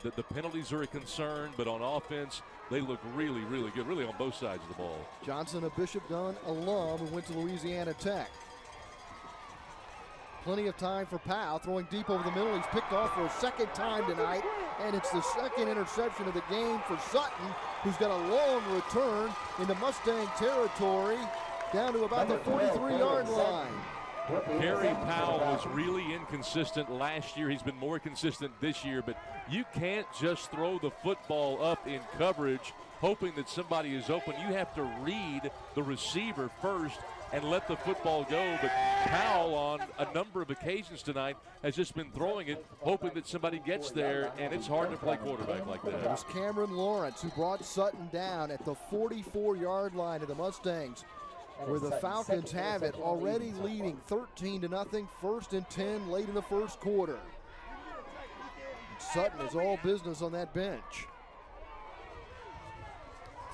The penalties are a concern, but on offense, they look really, really good, really on both sides of the ball. Johnson, a Bishop Dunne alum, who went to Louisiana Tech. Plenty of time for Powell, throwing deep over the middle. He's picked off for a 2nd time tonight, and it's the 2nd interception of the game for Sutton, who's got a long return into Mustang territory down to about the 43-yard line. Gary Powell was really inconsistent last year. He's been more consistent this year, but you can't just throw the football up in coverage hoping that somebody is open. You have to read the receiver first and let the football go. But Powell, on a number of occasions tonight, has just been throwing it, hoping that somebody gets there, and it's hard to play quarterback like that. It was Cameron Lawrence who brought Sutton down at the 44-yard line of the Mustangs, where the Falcons have it, already leading 13-0, 1st and 10 late in the first quarter. Sutton is all business on that bench.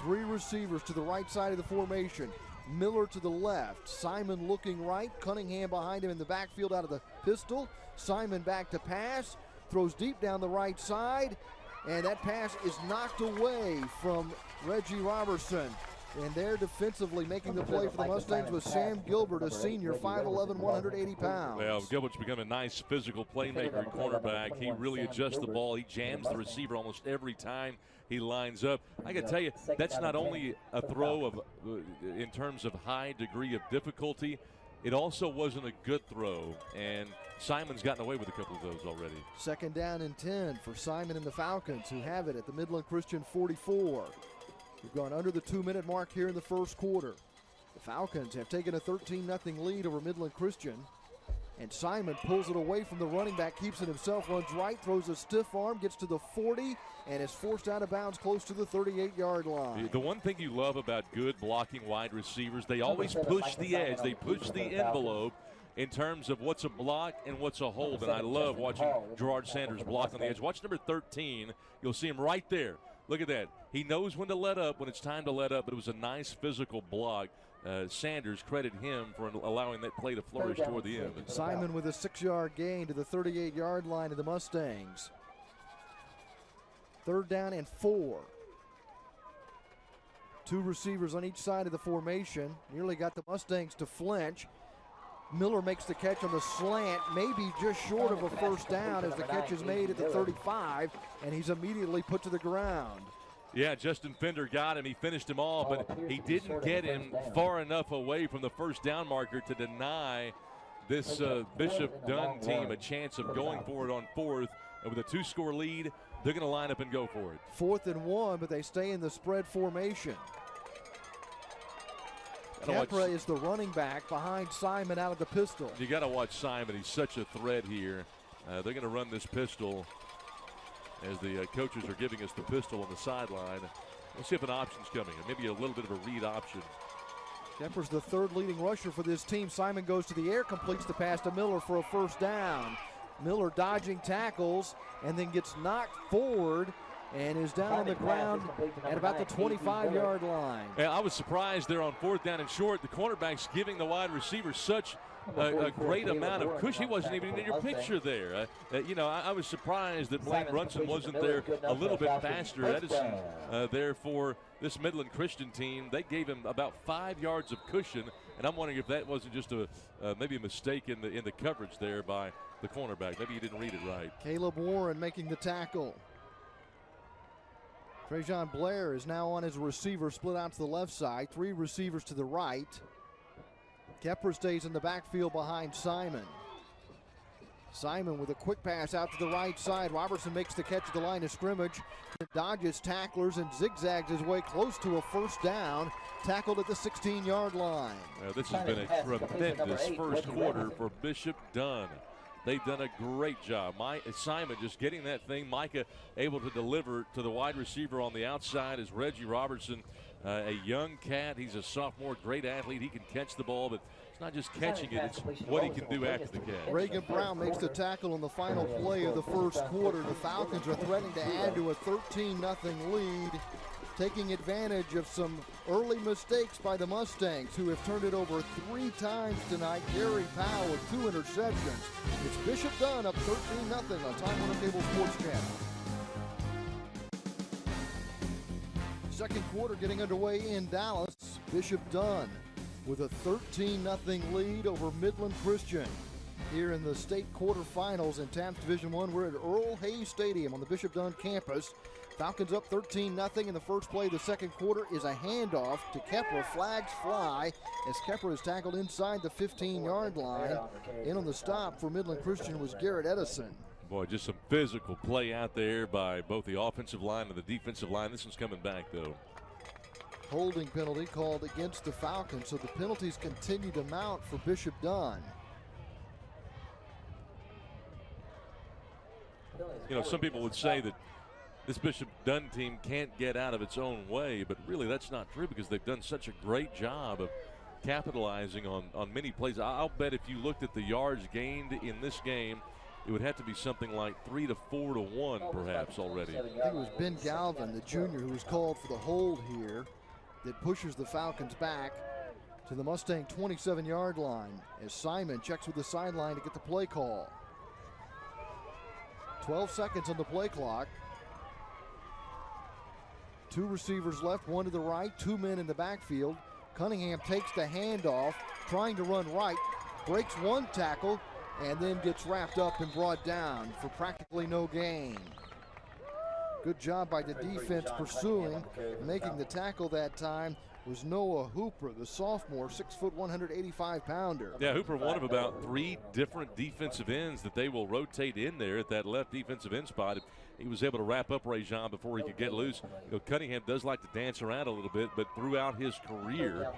3 receivers to the right side of the formation. Miller to the left. Simon looking right. Cunningham behind him in the backfield out of the pistol. Simon back to pass. Throws deep down the right side. And that pass is knocked away from Reggie Robertson. And there defensively making the play for the Mustangs was Sam Gilbert, a senior, 5'11", 180 pounds. Well, Gilbert's become a nice physical playmaker and cornerback. He really adjusts the ball. He jams the receiver almost every time he lines up. I can tell you, that's not only a throw of in terms of high degree of difficulty, it also wasn't a good throw. And Simon's gotten away with a couple of those already. 2nd down and 10 for Simon and the Falcons, who have it at the Midland Christian 44. We've gone under the 2-minute mark here in the first quarter. The Falcons have taken a 13-0 lead over Midland Christian. And Simon pulls it away from the running back, keeps it himself, runs right, throws a stiff arm, gets to the 40, and is forced out of bounds close to the 38-yard line. The one thing you love about good blocking wide receivers, they always push the edge. They push the envelope in terms of what's a block and what's a hold. And I love watching Gerard Sanders block on the edge. Watch number 13. You'll see him right there. Look at that. He knows when to let up, when it's time to let up, but it was a nice physical block. Sanders, credit him for allowing that play to flourish toward the end. Simon with a 6-yard gain to the 38-yard line of the Mustangs. 3rd down and 4. 2 receivers on each side of the formation. Nearly got the Mustangs to flinch. Miller makes the catch on the slant, maybe just short of a first down as the catch is made at the 35, and he's immediately put to the ground. Yeah, Justin Fender got him. He finished him off, but he didn't get him far enough away from the first down marker to deny this Bishop Dunne team a chance of going for it on 4th. And with a 2-score lead, they're going to line up and go for it. 4th and 1, but they stay in the spread formation. Capra is the running back behind Simon out of the pistol. You got to watch Simon. He's such a threat here. They're going to run this pistol as the coaches are giving us the pistol on the sideline. We'll see if an option's coming, or maybe a little bit of a read option. Kemper's the 3rd leading rusher for this team. Simon goes to the air, completes the pass to Miller for a first down. Miller dodging tackles and then gets knocked forward and is down on the ground at about the 25-yard line. Yeah, I was surprised there on 4th down and short. The cornerback's giving the wide receiver such a great amount of cushion. He wasn't even in your picture there. I was surprised that Blaine Brunson wasn't there a little bit faster. Edison there for this Midland Christian team. They gave him about 5 yards of cushion, and I'm wondering if that wasn't just maybe a mistake in the coverage there by the cornerback. Maybe he didn't read it right. Caleb Warren making the tackle. Trajan Blair is now on his receiver, split out to the left side. 3 receivers to the right. Kepler stays in the backfield behind Simon. Simon with a quick pass out to the right side. Robertson makes the catch at the line of scrimmage. Dodges tacklers and zigzags his way close to a first down. Tackled at the 16-yard line. This has been a tremendous first quarter for Bishop Dunne. They've done a great job. Simon just getting that thing. Micah able to deliver to the wide receiver on the outside is Reggie Robertson, a young cat. He's a sophomore, great athlete. He can catch the ball, but it's not just catching it, it's what he can do after the catch. Reagan Brown makes the tackle on the final play of the first quarter. The Falcons are threatening to add to a 13-0 lead, taking advantage of some early mistakes by the Mustangs, who have turned it over 3 times tonight. Gary Powell with 2 interceptions. It's Bishop Dunne up 13-0 on Time Warner Cable Sports Channel. Second quarter getting underway in Dallas. Bishop Dunne with a 13-0 lead over Midland Christian. Here in the state quarterfinals in TAPS Division I, we're at Earl Hayes Stadium on the Bishop Dunne campus. Falcons up 13-0 in the first play of the second quarter is a handoff to Kepler. Flags fly as Kepler is tackled inside the 15-yard line. In on the stop for Midland Christian was Garrett Edison. Boy, just some physical play out there by both the offensive line and the defensive line. This one's coming back, though. Holding penalty called against the Falcons, so the penalties continue to mount for Bishop Dunne. You know, some people would say that this Bishop Dunne team can't get out of its own way, but really that's not true because they've done such a great job of capitalizing on many plays. I'll bet if you looked at the yards gained in this game, it would have to be something like 3 to 4 to 1 perhaps already. I think it was Ben Galvin, the junior, who was called for the hold here that pushes the Falcons back to the Mustang 27-yard line as Simon checks with the sideline to get the play call. 12 seconds on the play clock. 2 receivers left, 1 to the right, 2 men in the backfield. Cunningham takes the handoff, trying to run right, breaks 1 tackle, and then gets wrapped up and brought down for practically no gain. Good job by the defense pursuing, making the tackle that time was Noah Hooper, the sophomore, 6 foot, 185-pounder. Yeah, Hooper, one of about 3 different defensive ends that they will rotate in there at that left defensive end spot. He was able to wrap up Rajon before he could get loose. You know, Cunningham does like to dance around a little bit, but throughout his career,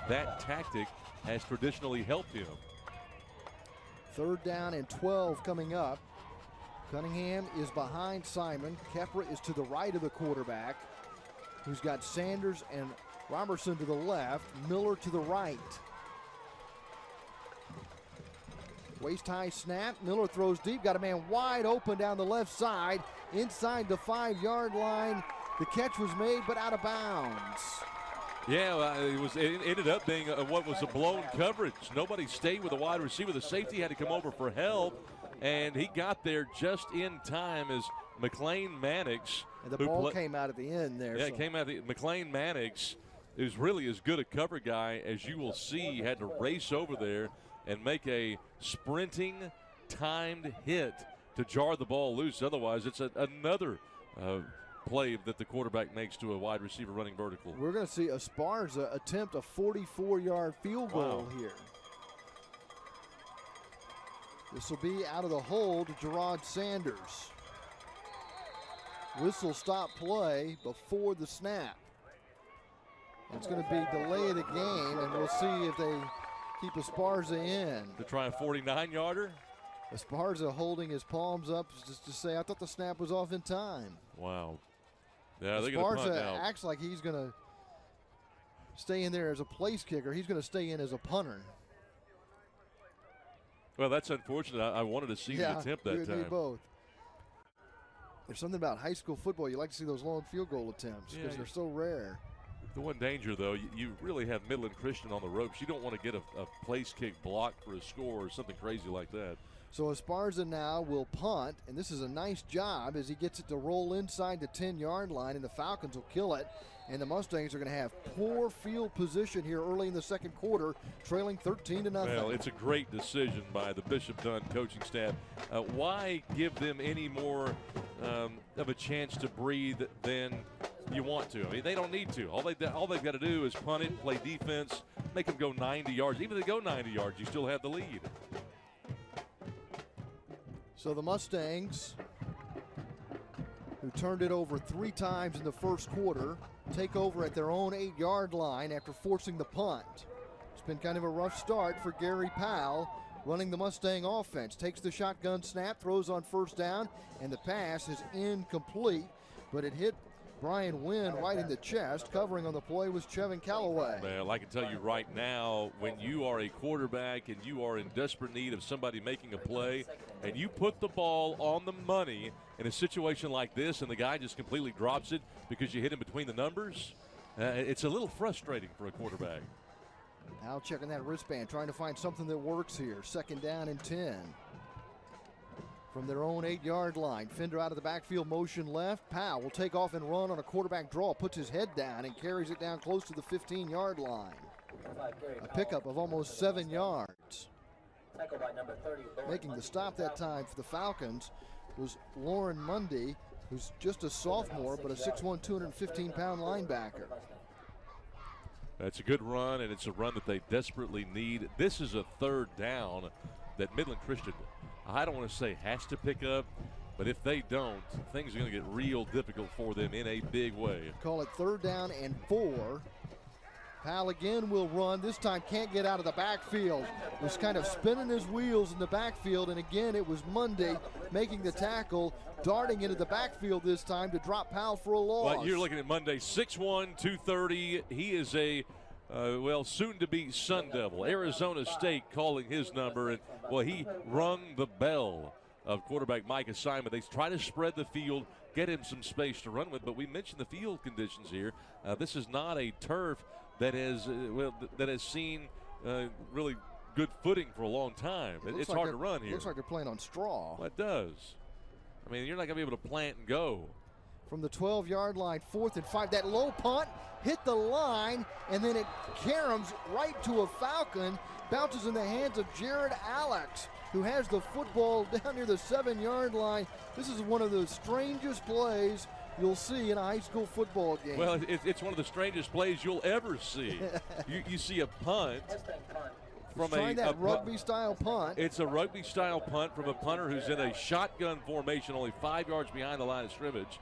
that tactic has traditionally helped him. 3rd down and 12 coming up. Cunningham is behind Simon. Kepra is to the right of the quarterback, who's got Sanders and Robertson to the left, Miller to the right. Waist-high snap, Miller throws deep, got a man wide open down the left side, inside the 5-yard line. The catch was made, but out of bounds. Yeah, it ended up being what was a blown coverage. Nobody stayed with the wide receiver. The safety had to come over for help, and he got there just in time as McLean Mannix. And the ball came out at the end there. Yeah, it came out. McLean Mannix is really as good a cover guy as you will see. Had to race over there and make a sprinting, timed hit to jar the ball loose. Otherwise, it's another play that the quarterback makes to a wide receiver running vertical. We're going to see Esparza attempt a 44-yard field goal here. This will be out of the hole to Gerard Sanders. Whistle stop play before the snap. It's going to be delay of the game, and we'll see if they keep Esparza in. To try a 49-yarder? Esparza holding his palms up just to say, I thought the snap was off in time. Wow. Yeah, they're going to punt now. Esparza acts like he's going to stay in there as a place kicker. He's going to stay in as a punter. Well, that's unfortunate. I wanted to see the attempt that time. Both. There's something about high school football. You like to see those long field goal attempts because they're so rare. The one danger, though, you really have Midland Christian on the ropes. You don't want to get a place kick blocked for a score or something crazy like that. So Esparza now will punt, and this is a nice job as he gets it to roll inside the 10-yard line, and the Falcons will kill it. And the Mustangs are going to have poor field position here early in the second quarter, trailing 13-0. Well, it's a great decision by the Bishop Dunne coaching staff. Why give them any more of a chance to breathe than you want to? I mean, they don't need to. All they've got to do is punt it, play defense, make them go 90 yards. Even if they go 90 yards, you still have the lead. So the Mustangs, who turned it over 3 times in the first quarter, take over at their own 8-yard line after forcing the punt. It's been kind of a rough start for Gary Powell running the Mustang offense. Takes the shotgun snap, throws on 1st down, and the pass is incomplete, but it hit Brian Wynn right in the chest. Covering on the play was Chevin Callaway. Well, I can tell you right now, when you are a quarterback and you are in desperate need of somebody making a play, and you put the ball on the money in a situation like this, and the guy just completely drops it because you hit him between the numbers, it's a little frustrating for a quarterback. Now checking that wristband, trying to find something that works here. 2nd down and 10. From their own 8-yard line. Fender out of the backfield, motion left. Powell will take off and run on a quarterback draw, puts his head down and carries it down close to the 15-yard line. A pickup of almost 7 yards. Making the stop that time for the Falcons was Lauren Mundy, who's just a sophomore, but a 6'1", 215-pound linebacker. That's a good run, and it's a run that they desperately need. This is a 3rd down that Midland Christian, I don't want to say has to pick up, but if they don't, things are going to get real difficult for them in a big way. Call it 3rd down and 4. Powell again will run. This time can't get out of the backfield. Was kind of spinning his wheels in the backfield, and again it was Mundy making the tackle, darting into the backfield this time to drop Powell for a loss. But you're looking at Mundy, 6'1", 230. He is a soon-to-be Sun Devil. Arizona State calling his number, and he rung the bell of quarterback Micah Simon. They try to spread the field, get him some space to run with, but we mentioned the field conditions here. This is not a turf that has seen really good footing for a long time. It's hard to run here. Looks like they're playing on straw. Well, it does. I mean, you're not going to be able to plant and go. from the 12-yard line, 4th and 5. That low punt hit the line, and then it caroms right to a Falcon, bounces in the hands of Jared Alex, who has the football down near the 7-yard line. This is one of the strangest plays you'll see in a high school football game. Well, it's one of the strangest plays you'll ever see. You see a punt from that rugby-style punt. It's a rugby-style punt from a punter who's in a shotgun formation, only 5 yards behind the line of scrimmage.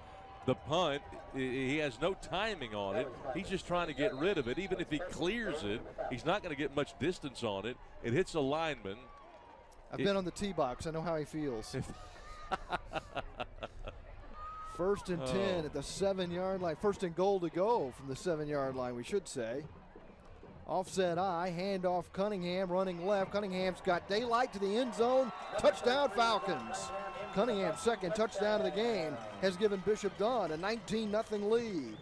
The punt, he has no timing on it. He's just trying to get rid of it. Even if he clears it, he's not going to get much distance on it. It hits a lineman. I've been on the tee box. I know how he feels. 1st and 10 at the 7-yard line. 1st and goal to go from the 7-yard line, we should say. Offset eye, handoff Cunningham, running left. Cunningham's got daylight to the end zone. Touchdown Falcons. Cunningham's second touchdown of the game has given Bishop Dunne a 19-0 lead.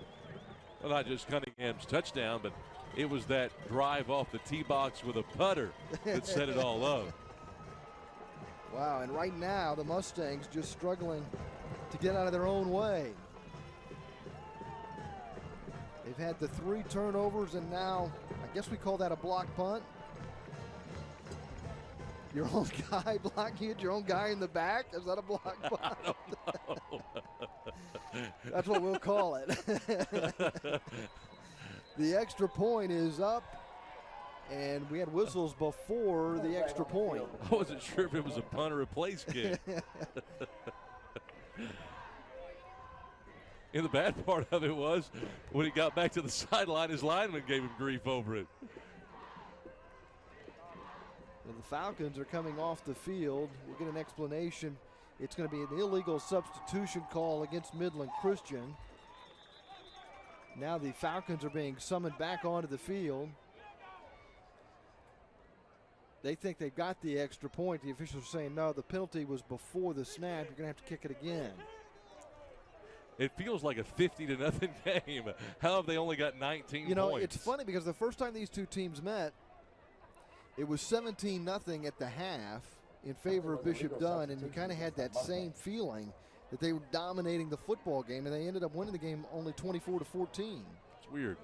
Well, not just Cunningham's touchdown, but it was that drive off the tee box with a putter that set it all up. Wow, and right now the Mustangs just struggling to get out of their own way. They've had the 3 turnovers, and now I guess we call that a block punt. Your own guy blocking it, your own guy in the back. Is that a block punt? I don't know. That's what we'll call it. The extra point is up, and we had whistles before the extra point. I wasn't sure if it was a punt or a place kick. And the bad part of it was when he got back to the sideline, his lineman gave him grief over it. Well, the Falcons are coming off the field. We'll get an explanation. It's going to be an illegal substitution call against Midland Christian. Now the Falcons are being summoned back onto the field. They think they've got the extra point. The officials are saying, no, the penalty was before the snap. You're going to have to kick it again. It feels like a 50-0 game. How have they only got 19 You know, points? it's funny because the first time these two teams met, it was 17-0 at the half in favor of Bishop Dunne, and you kind of had that same feeling that they were dominating the football game, and they ended up winning the game only 24-14. It's weird.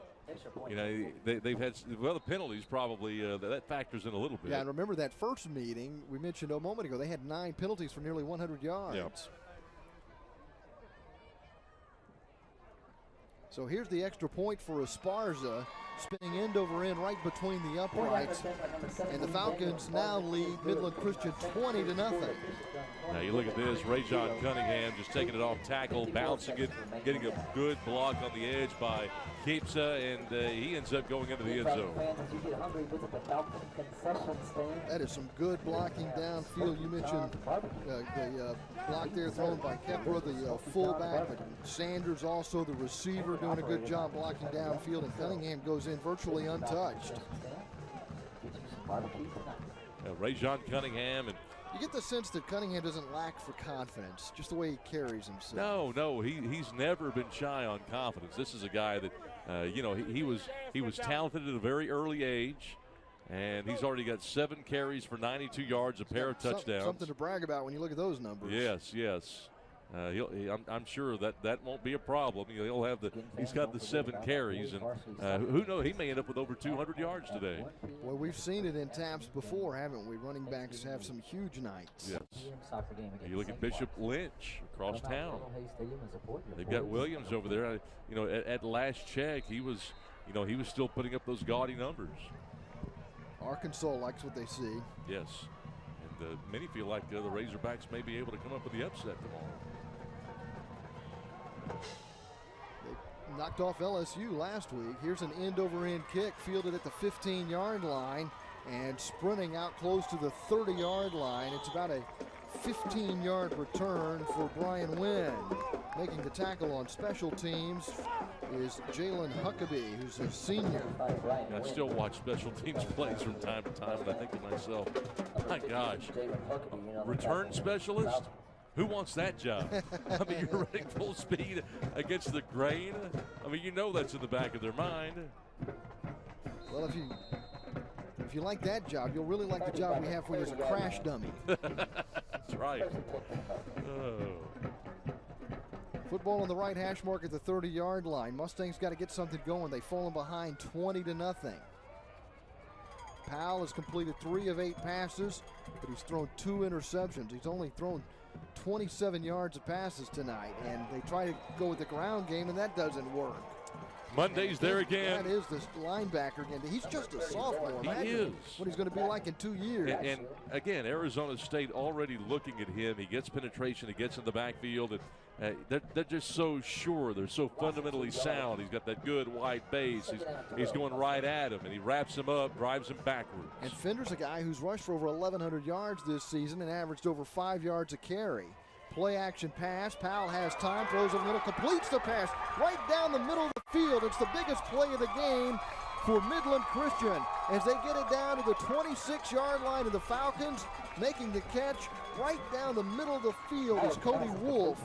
You know, they've had, well, the penalties probably, that factors in a little bit. Yeah, and remember that first meeting we mentioned a moment ago, they had 9 penalties for nearly 100 yards. Yep. So here's the extra point for Esparza, spinning end over end right between the uprights. And the Falcons now lead Midland Christian 20-0. Now you look at this, Rayjon Cunningham just taking it off tackle, bouncing it, getting a good block on the edge by Kepsa, and he ends up going into the end zone. That is some good blocking downfield. You mentioned the block there thrown by Kepra, the fullback, but Sanders also the receiver doing a good job blocking downfield, and Cunningham goes in virtually untouched. Rayjon Cunningham, and you get the sense that Cunningham doesn't lack for confidence, just the way he carries himself. No, he's never been shy on confidence. This is a guy that, you know, he was talented at a very early age, and he's already got 7 carries for 92 yards, a pair of touchdowns. Something to brag about when you look at those numbers. Yes. I'm sure that won't be a problem. He'll have he's got the 7 carries, and who knows, he may end up with over 200 yards today. Well, we've seen it in taps before, haven't we? Running backs have some huge nights. Yes. You look at Bishop Lynch across town. They've got Williams over there. You know, at last check, he was still putting up those gaudy numbers. Arkansas likes what they see. Yes. And many feel like the Razorbacks may be able to come up with the upset tomorrow. They knocked off LSU last week. Here's an end-over-end kick fielded at the 15-yard line and sprinting out close to the 30-yard line. It's about a 15-yard return for Brian Wynn. Making the tackle on special teams is Jalen Huckabee, who's a senior. I still watch special teams plays from time to time, and I think to myself, my gosh, return specialist? Who wants that job? I mean, you're running full speed against the grain. I mean, you know that's in the back of their mind. Well, if you like that job, you'll really like the job we have for you as a crash dummy. That's right. Oh. Football on the right hash mark at the 30-yard line. Mustangs got to get something going. They've fallen behind 20-0. Powell has completed 3 of 8 passes, but he's thrown 2 interceptions. He's only thrown 27 yards of passes tonight, and they try to go with the ground game, and that doesn't work. Monday's there again. That is this linebacker again. He's just a sophomore. He Imagine is. what he's going to be like in 2 years. And again, Arizona State already looking at him. He gets penetration. He gets in the backfield. And they're just so sure. They're so fundamentally sound. He's got that good wide base. He's going right at him, and he wraps him up, drives him backwards. And Fender's a guy who's rushed for over 1,100 yards this season and averaged over 5 yards a carry. Play action pass. Powell has time, throws it in the middle, completes the pass right down the middle of the field. It's the biggest play of the game for Midland Christian as they get it down to the 26-yard line of the Falcons. Making the catch right down the middle of the field is Cody Wolf.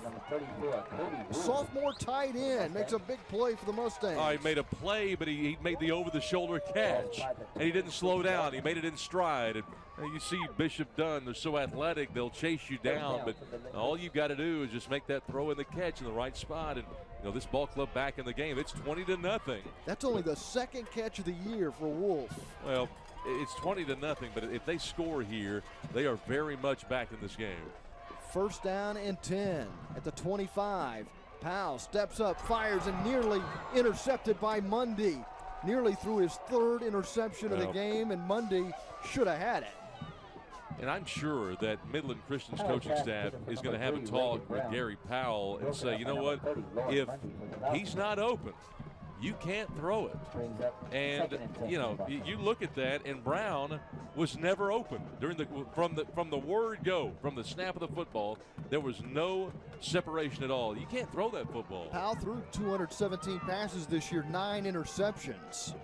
Sophomore tight end makes a big play for the Mustangs. He made a play, but he made the over-the-shoulder catch, and he didn't slow down. He made it in stride. And you see Bishop Dunne, they're so athletic, they'll chase you down, but all you've got to do is just make that throw in the catch in the right spot. And this ball club back in the game. It's 20-0. That's only the second catch of the year for Wolf. Well, it's 20-0, but if they score here, they are very much back in this game. First down and 10 at the 25. Powell steps up, fires, and nearly intercepted by Mundy. Nearly threw his 3rd interception of the game, and Mundy should have had it. And I'm sure that Midland Christian's coaching staff is going to have a talk with Gary Powell and say, you know what, if he's not open, you can't throw it. And you look at that, and Brown was never open from the word go, from the snap of the football. There was no separation at all. You can't throw that football. Powell threw 217 passes this year, 9 interceptions.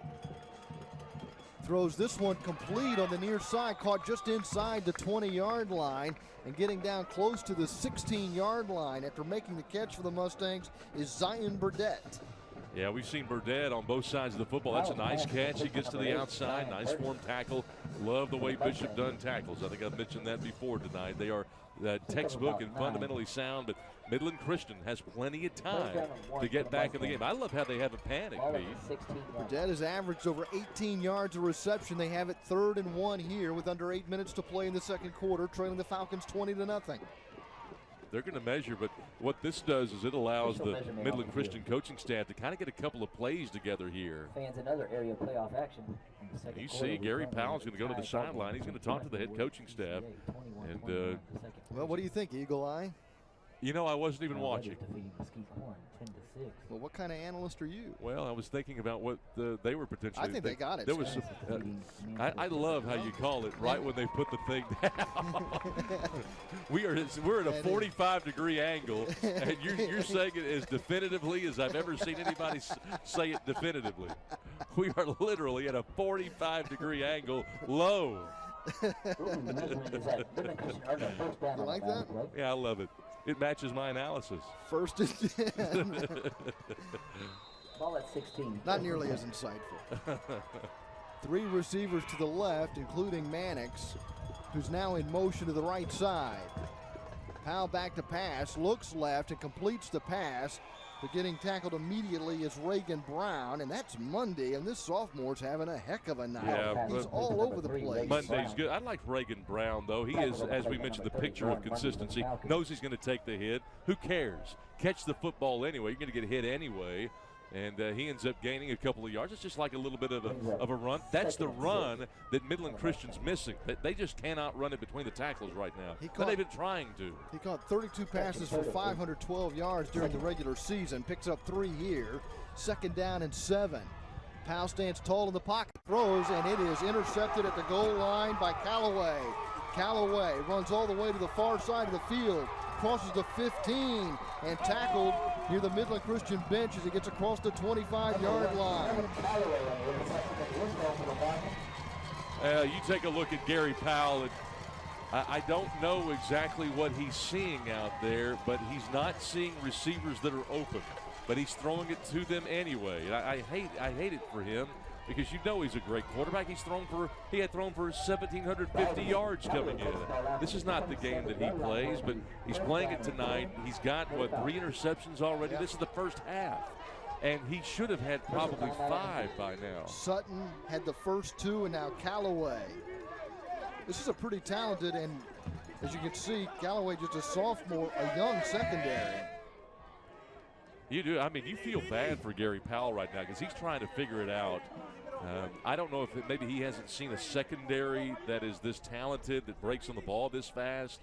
Throws this one complete on the near side, caught just inside the 20-yard line, and getting down close to the 16-yard line after making the catch for the Mustangs is Zion Burdett. Yeah, we've seen Burdett on both sides of the football. That's a nice catch. He gets to the outside. Nice form tackle. Love the way Bishop Dunne tackles. I think I've mentioned that before tonight. They are textbook and fundamentally sound, but Midland Christian has plenty of time to get back in the game. I love how they haven't panicked, Pete. Burdett has averaged over 18 yards of reception. They have it 3rd and 1 here with under 8 minutes to play in the second quarter, trailing the Falcons 20-0. They're going to measure, but what this does is it allows the Midland Christian coaching staff to kind of get a couple of plays together here. Fans in other area playoff action. You see Gary Powell's going to go to the sideline. He's going to talk to the head coaching staff. And well, what do you think, Eagle Eye? I wasn't even watching. Well, what kind of analyst are you? Well, I was thinking about what they were potentially. I think they got it. There was. I love how you call it right when they put the thing down. we're at a 45-degree angle, and you're saying it as definitively as I've ever seen anybody say it definitively. We are literally at a 45-degree angle, low. You like that? Yeah, I love it. It matches my analysis. First and 10. Ball at 16. Not nearly as insightful. 3 receivers to the left, including Mannix, who's now in motion to the right side. Powell back to pass, looks left and completes the pass. But getting tackled immediately is Reagan Brown, and that's Mundy, and this sophomore's having a heck of a night. Yeah, he's all over the place. Monday's good. I like Reagan Brown, though. He is, as we mentioned, the picture of consistency. Knows he's going to take the hit. Who cares? Catch the football anyway. You're going to get hit anyway. And he ends up gaining a couple of yards. It's just like a little bit of a run. That's the run that Midland Christian's missing. They just cannot run it between the tackles right now. But they've been trying to. He caught 32 passes for 512 yards during the regular season. Picks up 3 here. 2nd down and 7. Powell stands tall in the pocket, throws, and it is intercepted at the goal line by Callaway. Callaway runs all the way to the far side of the field, crosses the 15, and tackled near the Midland Christian bench as he gets across the 25-yard line. You take a look at Gary Powell, and I don't know exactly what he's seeing out there, but he's not seeing receivers that are open. But he's throwing it to them anyway. I hate it for him. because you know he's a great quarterback. He had thrown for 1,750 yards coming in. This is not the game that he plays, but he's playing it tonight. He's got, 3 interceptions already? This is the first half. And he should have had probably 5 by now. Sutton had the first 2, and now Callaway. This is a pretty talented, and as you can see, Callaway just a sophomore, a young secondary. You do. I mean, you feel bad for Gary Powell right now because he's trying to figure it out. I don't know if maybe he hasn't seen a secondary that is this talented, that breaks on the ball this fast,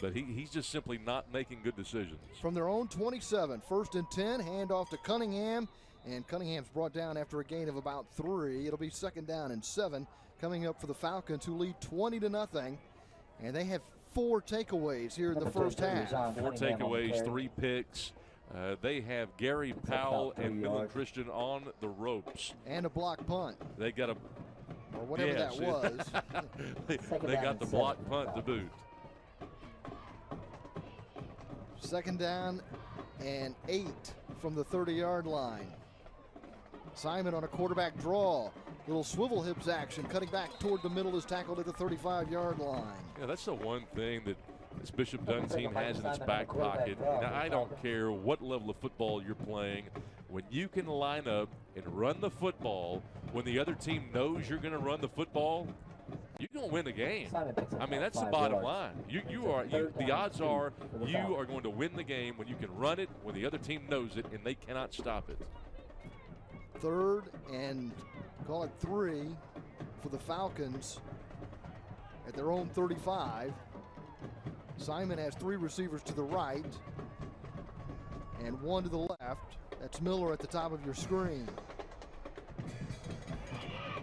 but he's just simply not making good decisions. From their own 27, 1st and 10, handoff to Cunningham, and Cunningham's brought down after a gain of about 3. It'll be 2nd down and 7 coming up for the Falcons, who lead 20-0, and they have 4 takeaways here in the first half. 4 takeaways, 3 picks. They have Gary Powell and Midland Christian on the ropes. And a block punt. They got or whatever that was. they got the block punt to boot. 2nd down and 8 from the 30-yard line. Simon on a quarterback draw. Little swivel hips action, cutting back toward the middle, is tackled at the 35-yard line. Yeah, that's the one thing that this Bishop Dunne team has in its back pocket. Now, I don't care what level of football you're playing. When you can line up and run the football, when the other team knows you're going to run the football, you're going to win the game. I mean, that's the bottom line. The odds are you are going to win the game when you can run it, when the other team knows it, and they cannot stop it. 3rd and call it 3 for the Falcons at their own 35. Simon has 3 receivers to the right and 1 to the left. That's Miller at the top of your screen.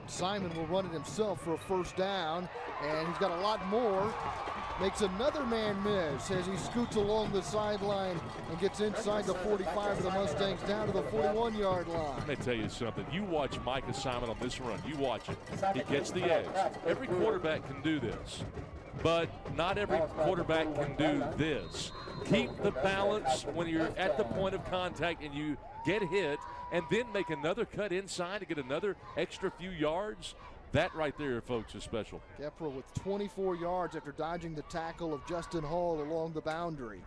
Simon will run it himself for a 1st down, and he's got a lot more. Makes another man miss as he scoots along the sideline and gets inside the 45 of the Mustangs down to the 41-yard line. Let me tell you something. You watch Micah Simon on this run. You watch it. He gets the edge. Every quarterback can do this, but not every quarterback can do this. Keep the balance when you're at the point of contact and you get hit, and then make another cut inside to get another extra few yards. That right there, folks, is special. Kepra with 24 yards after dodging the tackle of Justin Hall along the boundary.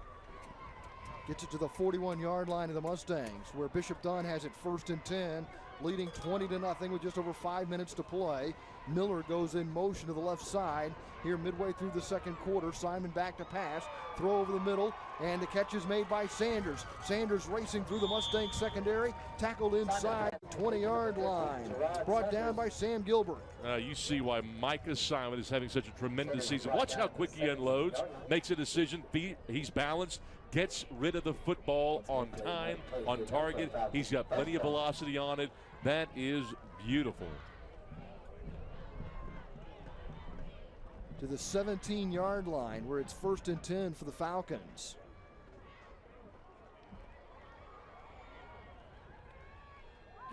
Gets it to the 41-yard line of the Mustangs, where Bishop Dunne has it 1st and 10, leading 20-0 with just over 5 minutes to play. Miller goes in motion to the left side here midway through the 2nd quarter. Simon back to pass, throw over the middle, and the catch is made by Sanders. Sanders racing through the Mustang secondary, tackled inside the 20-yard line, brought down by Sam Gilbert. You see why Micah Simon is having such a tremendous season. Watch how quick he unloads, makes a decision, he's balanced, gets rid of the football on time, on target. He's got plenty of velocity on it. That is beautiful. To the 17-yard line, where it's 1st and 10 for the Falcons.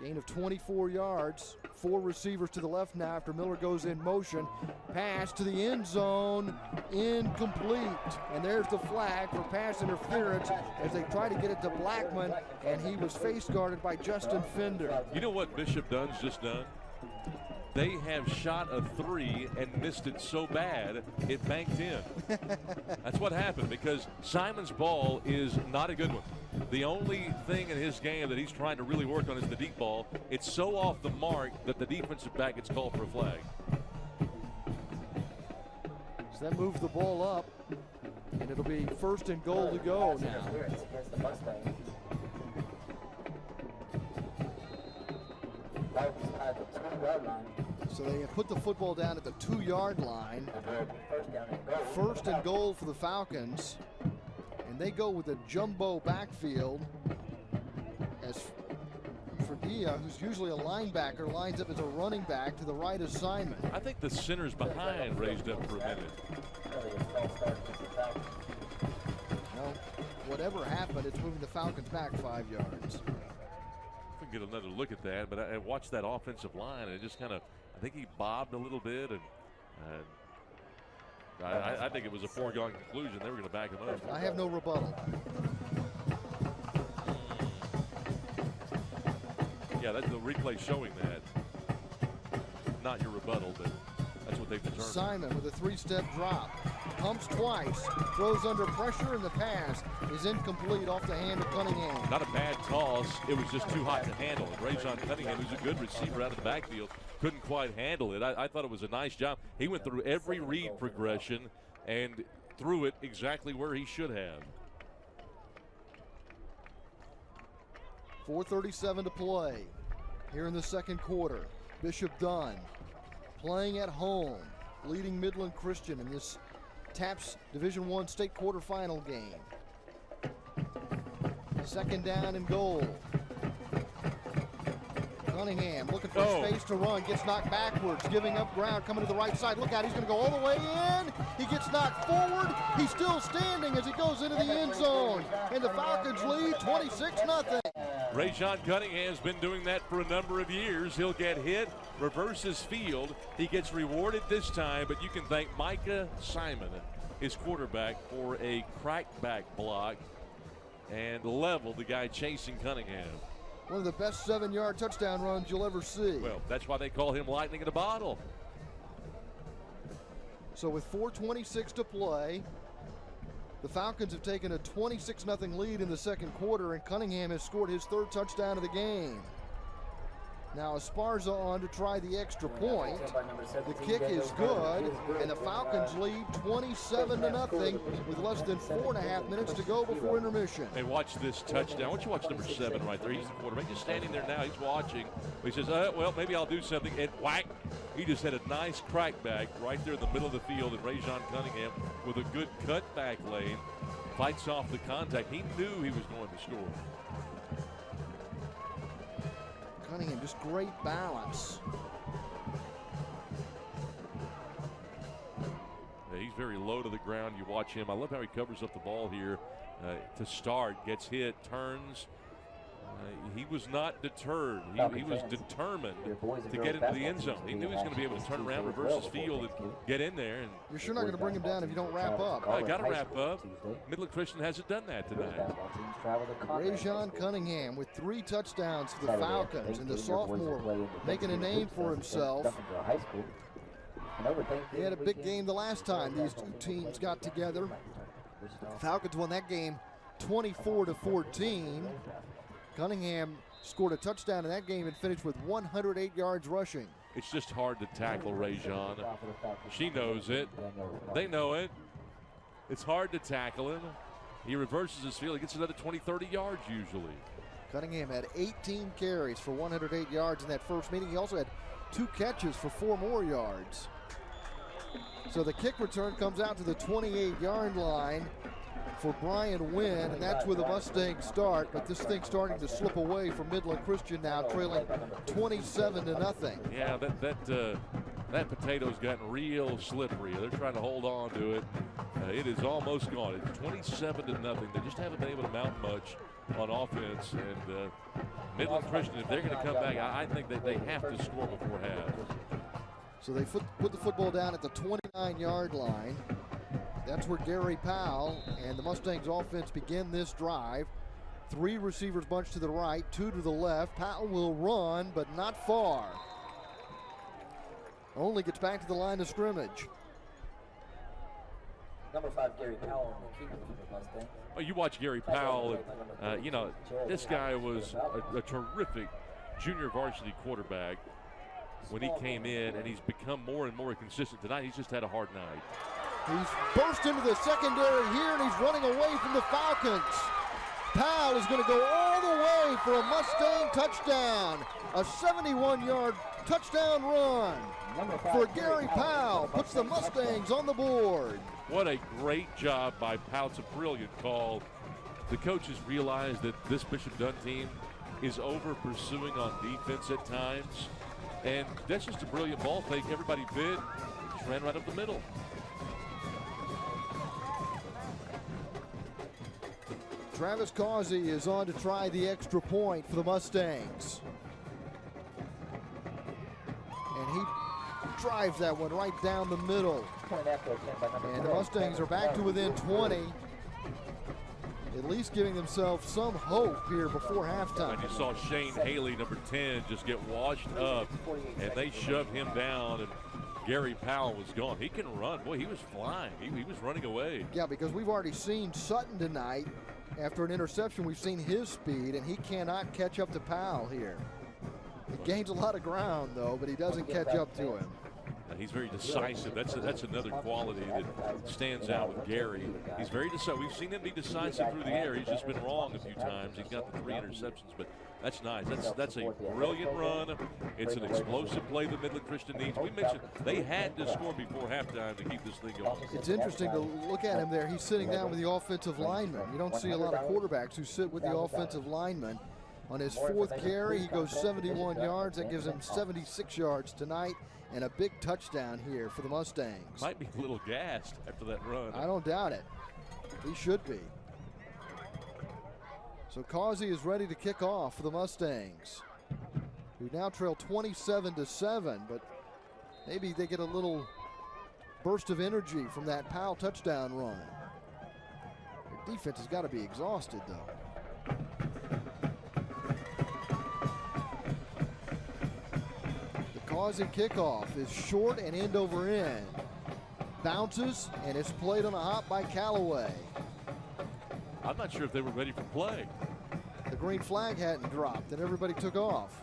Gain of 24 yards. 4 receivers to the left now after Miller goes in motion. Pass to the end zone, incomplete. And there's the flag for pass interference as they try to get it to Blackman, and he was face guarded by Justin Fender. You know what Bishop Dunne's just done? They have shot a 3 and missed it so bad it banked in. That's what happened, because Simon's ball is not a good one. The only thing in his game that he's trying to really work on is the deep ball. It's so off the mark that the defensive back gets called for a flag. So that moves the ball up, and it'll be 1st and goal to go now. So they have put the football down at the 2-yard line. 1st and goal for the Falcons. And they go with a jumbo backfield as Fredia, who's usually a linebacker, lines up as a running back. To the right is Simon. I think the center's behind raised up for a minute. No, whatever happened, it's moving the Falcons back 5 yards. We can get another look at that, but I watched that offensive line, and it just kind of, I think he bobbed a little bit, and I think it was a foregone conclusion. They were going to back him up. I have no rebuttal. Yeah, that's the replay showing that. not your rebuttal, but that's what they've determined. Simon with a three-step drop. Pumps twice, throws under pressure, and the pass is incomplete off the hand of Cunningham. Not a bad toss. It was just too hot to handle. And Rajon Cunningham, who's a good receiver out of the backfield, couldn't quite handle it. I thought it was a nice job. He went through every read progression and threw it exactly where he should have. 4:37 to play here in the second quarter. Bishop Dunne playing at home, leading Midland Christian in this TAPS Division I state quarterfinal game. Second down and goal. Cunningham looking for space to run, gets knocked backwards, giving up ground, coming to the right side. Look out, he's going to go all the way in. He gets knocked forward. He's still standing as he goes into the end zone. And the Falcons lead 26-0. Rajon Cunningham's been doing that for a number of years. He'll get hit, reverses field. He gets rewarded this time, but you can thank Micah Simon, his quarterback, for a crackback block and leveled the guy chasing Cunningham. One of the best 7-yard touchdown runs you'll ever see. Well, that's why they call him lightning in a bottle. So with 4:26 to play, the Falcons have taken a 26-0 lead in the second quarter, and Cunningham has scored his third touchdown of the game. Now Esparza on to try the extra point. The kick is good, and the Falcons lead 27-0 with less than 4.5 minutes to go before intermission. Hey, watch this touchdown. Why don't you watch number 7 right there? He's the quarterback. Just standing there now. He's watching. He says, well, maybe I'll do something. And whack, he just had a nice crackback right there in the middle of the field. And Rajon Cunningham with a good cutback lane fights off the contact. He knew he was going to score. Cunningham, just great balance. Yeah, he's very low to the ground. You watch him. I love how he covers up the ball here to start. Gets hit, turns. He was not deterred. He was determined to get into the end zone. He knew he was going to be able to turn around, reverse his field, and get in there. And you're sure not going to bring him down if you don't wrap up. Got to wrap up. Midland Christian hasn't done that tonight. Rajon Cunningham with 3 touchdowns for the Falcons, and the sophomore making a name for himself. He had a big game the last time these two teams got together. Falcons won that game 24-14. Cunningham scored a touchdown in that game and finished with 108 yards rushing. It's just hard to tackle Rajon. She knows it. They know it. It's hard to tackle him. He reverses his field. He gets another 20, 30 yards usually. Cunningham had 18 carries for 108 yards in that first meeting. He also had 2 catches for 4 more yards. So the kick return comes out to the 28-yard line for Brian Wynn, and that's with a Mustang start, but this thing's starting to slip away from Midland Christian now, trailing 27-0. Yeah, that potato's gotten real slippery. They're trying to hold on to it. It is almost gone. It's 27-0. They just haven't been able to mount much on offense, and Midland Christian, if they're going to come back, I think that they have to score before half. So they put the football down at the 29-yard line. That's where Gary Powell and the Mustangs offense begin this drive. 3 receivers bunched to the right, 2 to the left. Powell will run, but not far. Only gets back to the line of scrimmage. Number 5, Gary Powell, the keeper for the Mustangs. Well, you watch Gary Powell, and you know, this guy was a terrific junior varsity quarterback when he came in, and he's become more and more consistent. Tonight, he's just had a hard night. He's burst into the secondary here, and he's running away from the Falcons. Powell is going to go all the way for a Mustang touchdown. A 71-yard touchdown run for Gary Powell. Puts the Mustangs on the board. What a great job by Powell. It's a brilliant call. The coaches realize that this Bishop Dunne team is over-pursuing on defense at times. And that's just a brilliant ball fake. Everybody bid. Just ran right up the middle. Travis Causey is on to try the extra point for the Mustangs. And he drives that one right down the middle. And the Mustangs are back to within 20. at least giving themselves some hope here before halftime. And you saw Shane Haley, number 10, just get washed up, and they shoved him down, and Gary Powell was gone. He can run. Boy, he was flying. He was running away. Yeah, because we've already seen Sutton tonight. After an interception, we've seen his speed, and he cannot catch up to Powell here. He gains a lot of ground, though, but he doesn't catch up to him. He's very decisive. That's another quality that stands out with Gary. He's very decisive. We've seen him be decisive through the air. He's just been wrong a few times. He's got the 3 interceptions, but that's nice. That's a brilliant run. It's an explosive play that Midland Christian needs. We mentioned they had to score before halftime to keep this thing going. It's interesting to look at him there. He's sitting down with the offensive lineman. You don't see a lot of quarterbacks who sit with the offensive lineman. On his 4th carry, he goes 71 yards. That gives him 76 yards tonight. And a big touchdown here for the Mustangs. Might be a little gassed after that run. I don't doubt it. He should be. So Causey is ready to kick off for the Mustangs, who now trail 27-7, but maybe they get a little burst of energy from that Powell touchdown run. Their defense has got to be exhausted, though. Causey kickoff is short and end over end. Bounces, and it's played on a hop by Callaway. I'm not sure if they were ready for play. The green flag hadn't dropped, and everybody took off.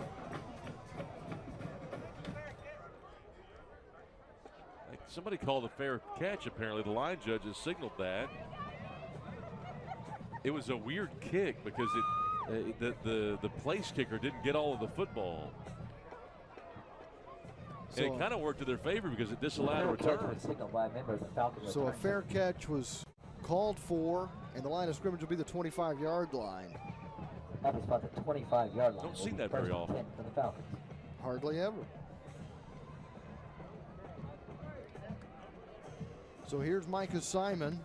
Somebody called a fair catch, apparently. The line judges signaled that. It was a weird kick because the place kicker didn't get all of the football. And it kind of worked to their favor because it disallowed a return. So a fair catch was called for, and the line of scrimmage will be the 25-yard line. That was about the 25-yard line. Don't see that very often. For the Falcons. Hardly ever. So here's Micah Simon.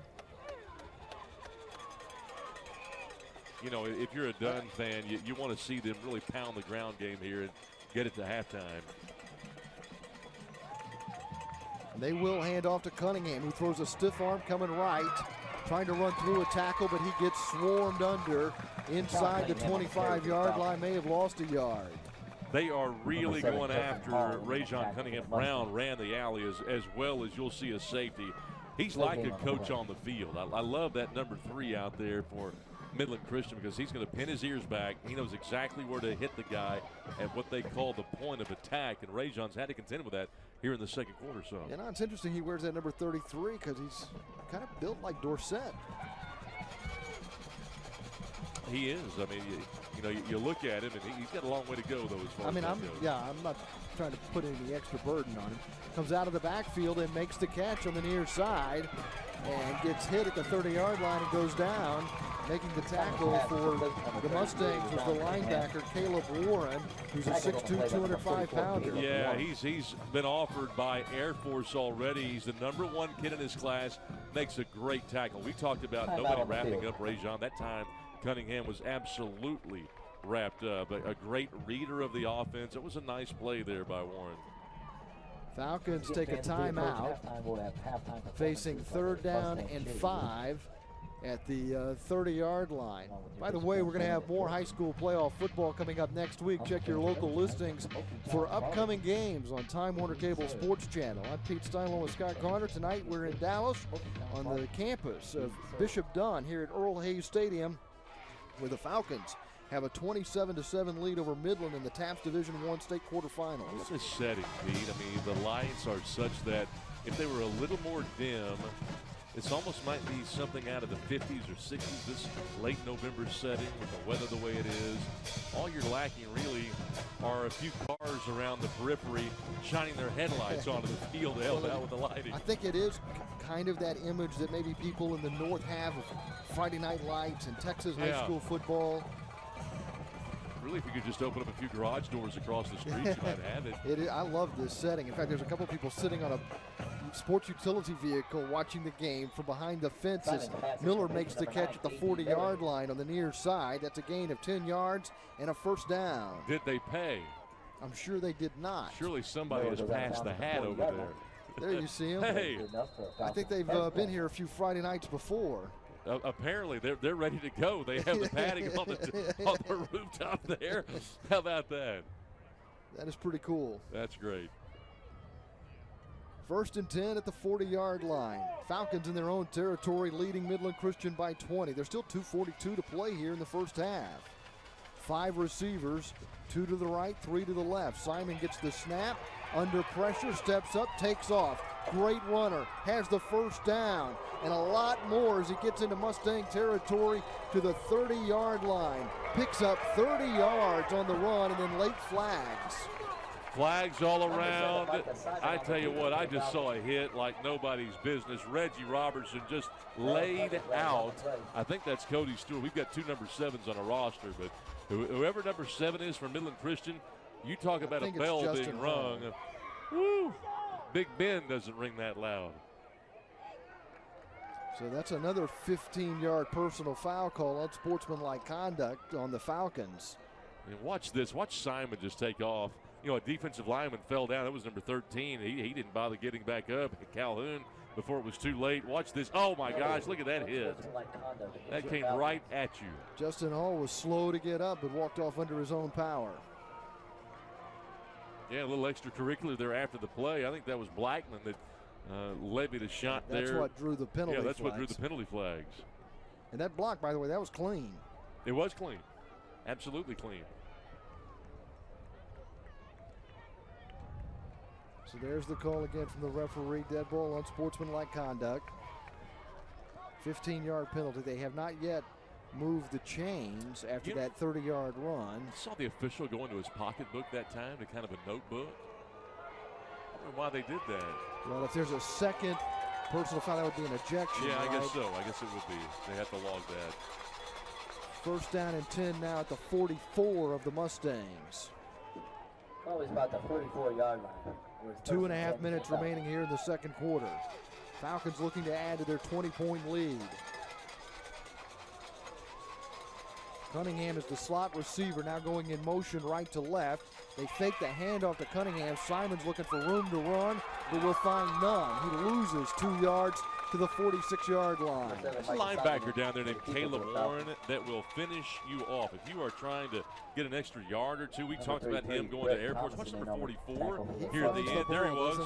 You know, if you're a Dunne fan, you want to see them really pound the ground game here and get it to halftime. They will hand off to Cunningham, who throws a stiff arm coming right, trying to run through a tackle, but he gets swarmed under inside the 25-yard line, may have lost a yard. They are really going after Rajon Cunningham. Brown ran the alley as well as you'll see a safety. He's like a coach on the field. I love that number 3 out there for Midland Christian because he's going to pin his ears back. He knows exactly where to hit the guy at what they call the point of attack, and Rajon's had to contend with that here in the second quarter. So, you know, it's interesting he wears that number 33 because he's kind of built like Dorsett. He is. I mean, you know, you look at him, and he's got a long way to go, though. As far I mean, as I'm not trying to put any extra burden on him. Comes out of the backfield and makes the catch on the near side and gets hit at the 30-yard line and goes down. Making the tackle for the Mustangs was the linebacker Caleb Warren, who's a 6'2", 205-pounder. Yeah, he's been offered by Air Force already. He's the #1 kid in his class. Makes a great tackle. We talked about nobody wrapping up Rajon. That time Cunningham was absolutely wrapped up. A great reader of the offense. It was a nice play there by Warren. Falcons take a timeout, facing 3rd down and 5 at the 30-yard line. By the way, we're going to have more high school playoff football coming up next week. Check your local listings for upcoming games on Time Warner Cable Sports Channel. I'm Pete Steinle with Scott Carter. Tonight we're in Dallas on the campus of Bishop Dunne here at Earl Hayes Stadium, where the Falcons have a 27-7 lead over Midland in the TAPS Division I state quarterfinals. What's the setting, Pete? I mean, the lights are such that if they were a little more dim, this almost might be something out of the 50s or 60s, this late November setting with the weather the way it is. All you're lacking really are a few cars around the periphery shining their headlights onto the field to help out with the lighting. I think it is kind of that image that maybe people in the north have of Friday night lights and Texas high school football. Really, if you could just open up a few garage doors across the street, you might have it. I love this setting. In fact, there's a couple people sitting on a sports utility vehicle watching the game from behind the fence as Miller makes the catch at the 40-yard line on the near side. That's a gain of 10 yards and a first down. Did they pay? I'm sure they did not. Surely somebody has passed the hat over there. There you see him. Hey. I think they've been here a few Friday nights before. apparently they're ready to go. They have the padding on the rooftop there. How about that? That is pretty cool. That's great. 1st and 10 at the 40-yard line. Falcons in their own territory, leading Midland Christian by 20. There's still 2:42 to play here in the first half. 5 receivers, 2 to the right, 3 to the left. Simon gets the snap, under pressure, steps up, takes off. Great runner, has the first down, and a lot more as he gets into Mustang territory to the 30-yard line. Picks up 30 yards on the run, and then late flags. Flags all around. I tell you what, I just saw a hit like nobody's business. Reggie Robertson just laid out. I think that's Cody Stewart. We've got 2 number 7s on a roster, but whoever number 7 is for Midland Christian, you talk about a bell being rung. Woo! Big Ben doesn't ring that loud. So that's another 15-yard personal foul call, unsportsmanlike conduct on the Falcons. And watch this. Watch Simon just take off. You know, a defensive lineman fell down. That was number 13. He didn't bother getting back up. Calhoun, before it was too late. Watch this. Oh, my gosh, look at that hit. That came right at you. Justin Hall was slow to get up but walked off under his own power. Yeah, a little extracurricular there after the play. I think that was Blackman that levied a shot there. That's what drew the penalty flags. Yeah, that's what drew the penalty flags. And that block, by the way, that was clean. It was clean. Absolutely clean. So there's the call again from the referee. Dead ball, unsportsmanlike conduct. 15-yard penalty. They have not yet moved the chains after that 30-yard run. I saw the official go into his pocketbook that time to kind of a notebook. I don't know why they did that. Well, if there's a second personal foul, that would be an ejection. Yeah, right? I guess so. I guess it would be. They have to log that. 1st down and 10 now at the 44 of the Mustangs. Always about the 44-yard line. 2.5 minutes remaining here in the second quarter. Falcons looking to add to their 20-point lead. Cunningham is the slot receiver, now going in motion right to left. They fake the handoff to Cunningham. Simon's looking for room to run, but will find none. He loses 2 yards to the 46-yard line. There's a linebacker down there named Caleb Warren that will finish you off. If you are trying to get an extra yard or two, we talked about him going to Air Force. Watch number 44 here at the end. There he was.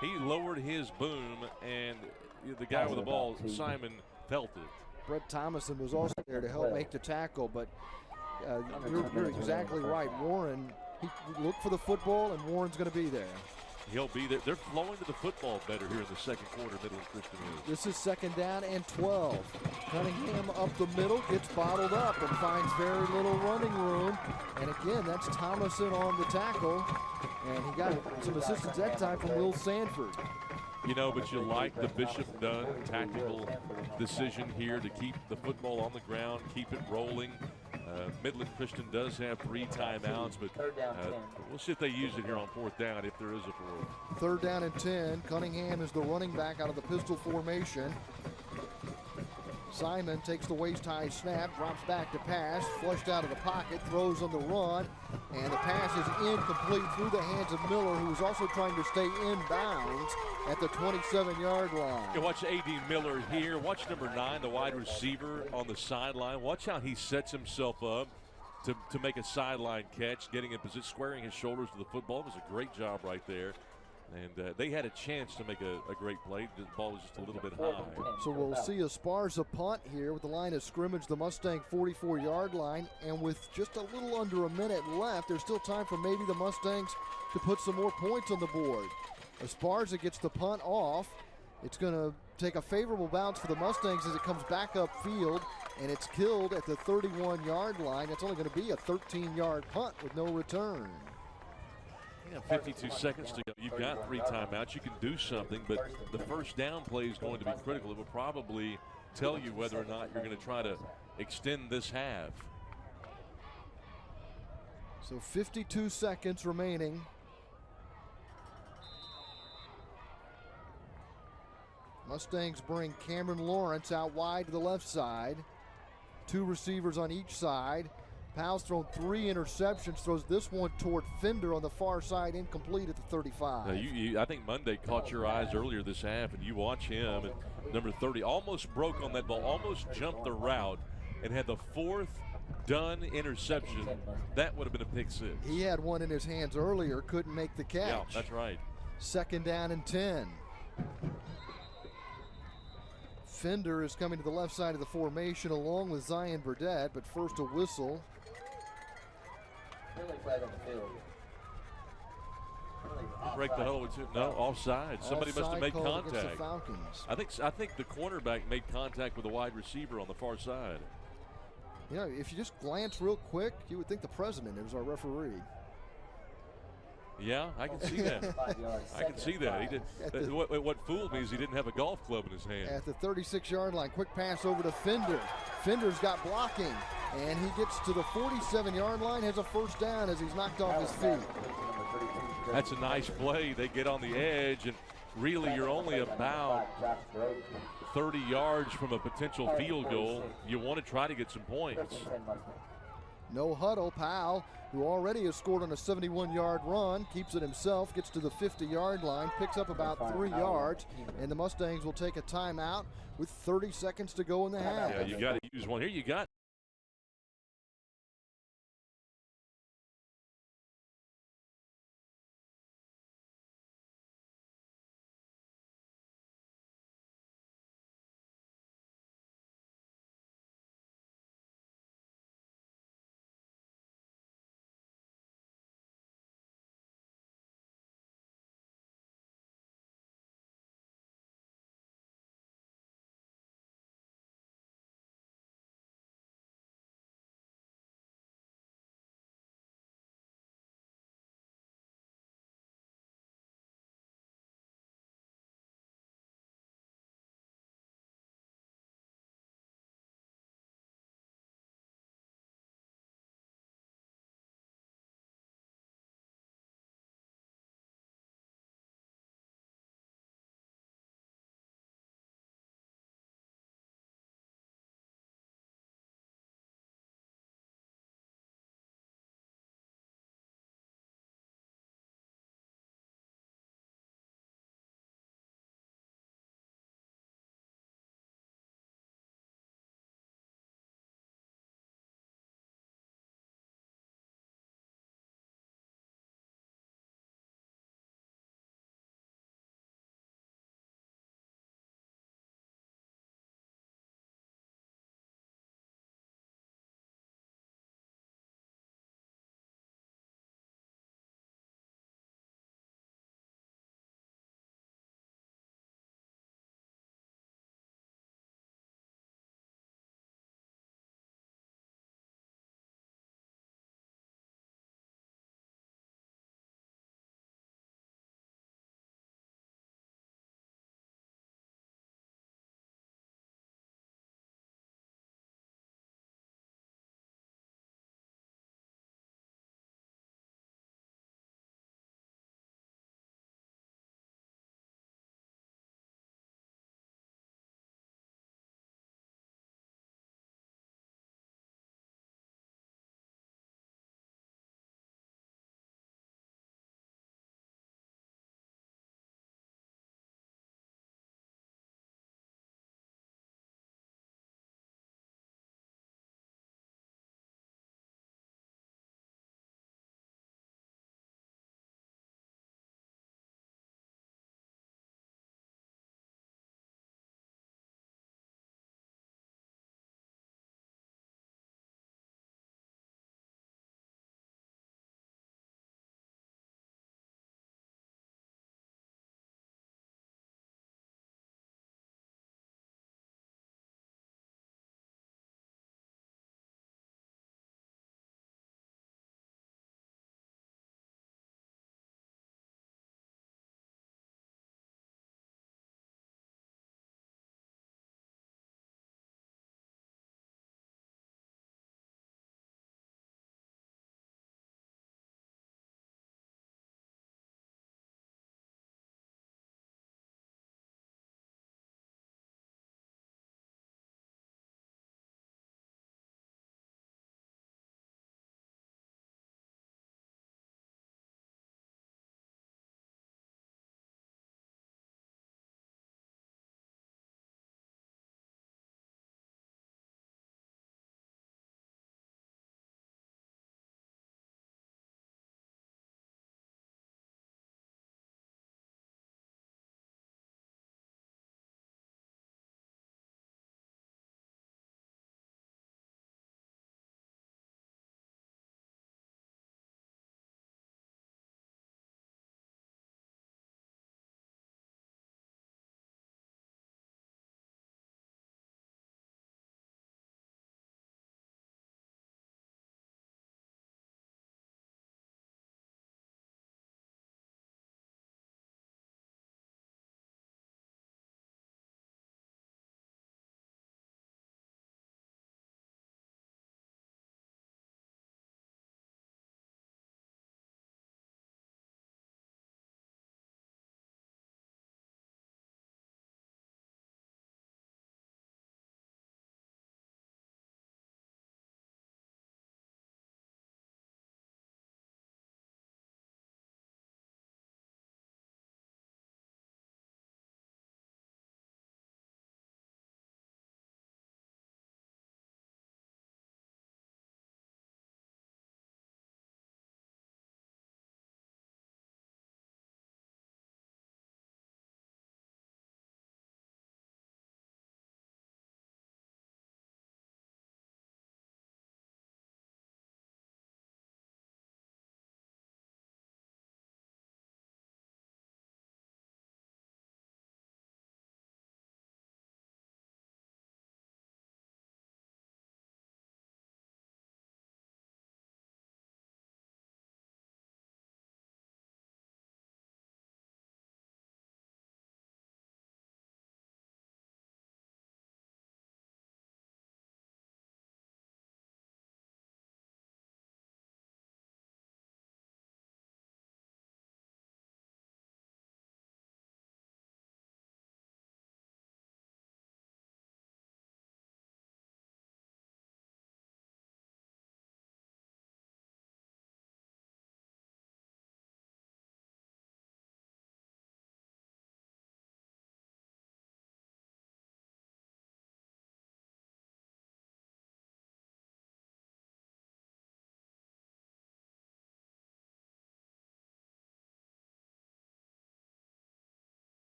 He lowered his boom, and the guy with the ball, Simon, felt it. Brett Thomason was also there to help make the tackle, but you're exactly right. Warren, he looked for the football, and Warren's going to be there. He'll be there. They're flowing to the football better here in the second quarter, Midland Christian is. This is 2nd down and 12. Cunningham up the middle, gets bottled up and finds very little running room. And again, that's Thomason on the tackle. And he got some assistance that time from Will Sanford. You know, but you like the Bishop Dunne tactical decision here to keep the football on the ground, keep it rolling. Midland Christian does have 3 timeouts, but we'll see if they use it here on 4th down, if there is a 4th. 3rd down and 10. Cunningham is the running back out of the pistol formation. Simon takes the waist-high snap, drops back to pass, flushed out of the pocket, throws on the run, and the pass is incomplete through the hands of Miller, who is also trying to stay in bounds at the 27-yard line. You watch A.D. Miller here. Watch number 9, the wide receiver on the sideline. Watch how he sets himself up to make a sideline catch, getting in position, squaring his shoulders to the football. It was a great job right there. And they had a chance to make a great play. The ball was just a little bit high. So we'll see Esparza punt here with the line of scrimmage, the Mustang 44-yard line. And with just a little under a minute left, there's still time for maybe the Mustangs to put some more points on the board. Esparza gets the punt off. It's going to take a favorable bounce for the Mustangs as it comes back upfield, and it's killed at the 31-yard line. It's only going to be a 13-yard punt with no return. 52 seconds to go. You've got 3 timeouts. You can do something, but the first down play is going to be critical. It will probably tell you whether or not you're going to try to extend this half. So 52 seconds remaining. Mustangs bring Cameron Lawrence out wide to the left side. 2 receivers on each side. Powell's thrown 3 interceptions, throws this one toward Fender on the far side, incomplete at the 35. I think Monday caught your eyes earlier this half, and you watch him, and number 30 almost broke on that ball, almost jumped the route, and had the 4th Dunne interception. That would have been a pick 6. He had one in his hands earlier, couldn't make the catch. Yeah, that's right. 2nd down and 10. Fender is coming to the left side of the formation along with Zion Burdett, but first a whistle. Really flag on the field. Break the huddle with 2. No, offside. Somebody must have made called against the contact. Falcons. I think the cornerback made contact with the wide receiver on the far side. You know, if you just glance real quick, you would think the president is our referee. Yeah, I can see that. I can see that. He did. What fooled me is he didn't have a golf club in his hand. At the 36-yard line, quick pass over to Fender. Fender's got blocking, and he gets to the 47-yard line, has a first down as he's knocked off his feet. That's a nice play. They get on the edge, and really you're only about 30 yards from a potential field goal. You want to try to get some points. No huddle. Powell, who already has scored on a 71-yard run, keeps it himself, gets to the 50-yard line, picks up about 3 yards, and the Mustangs will take a timeout with 30 seconds to go in the half. Yeah, you got to use one. Here you got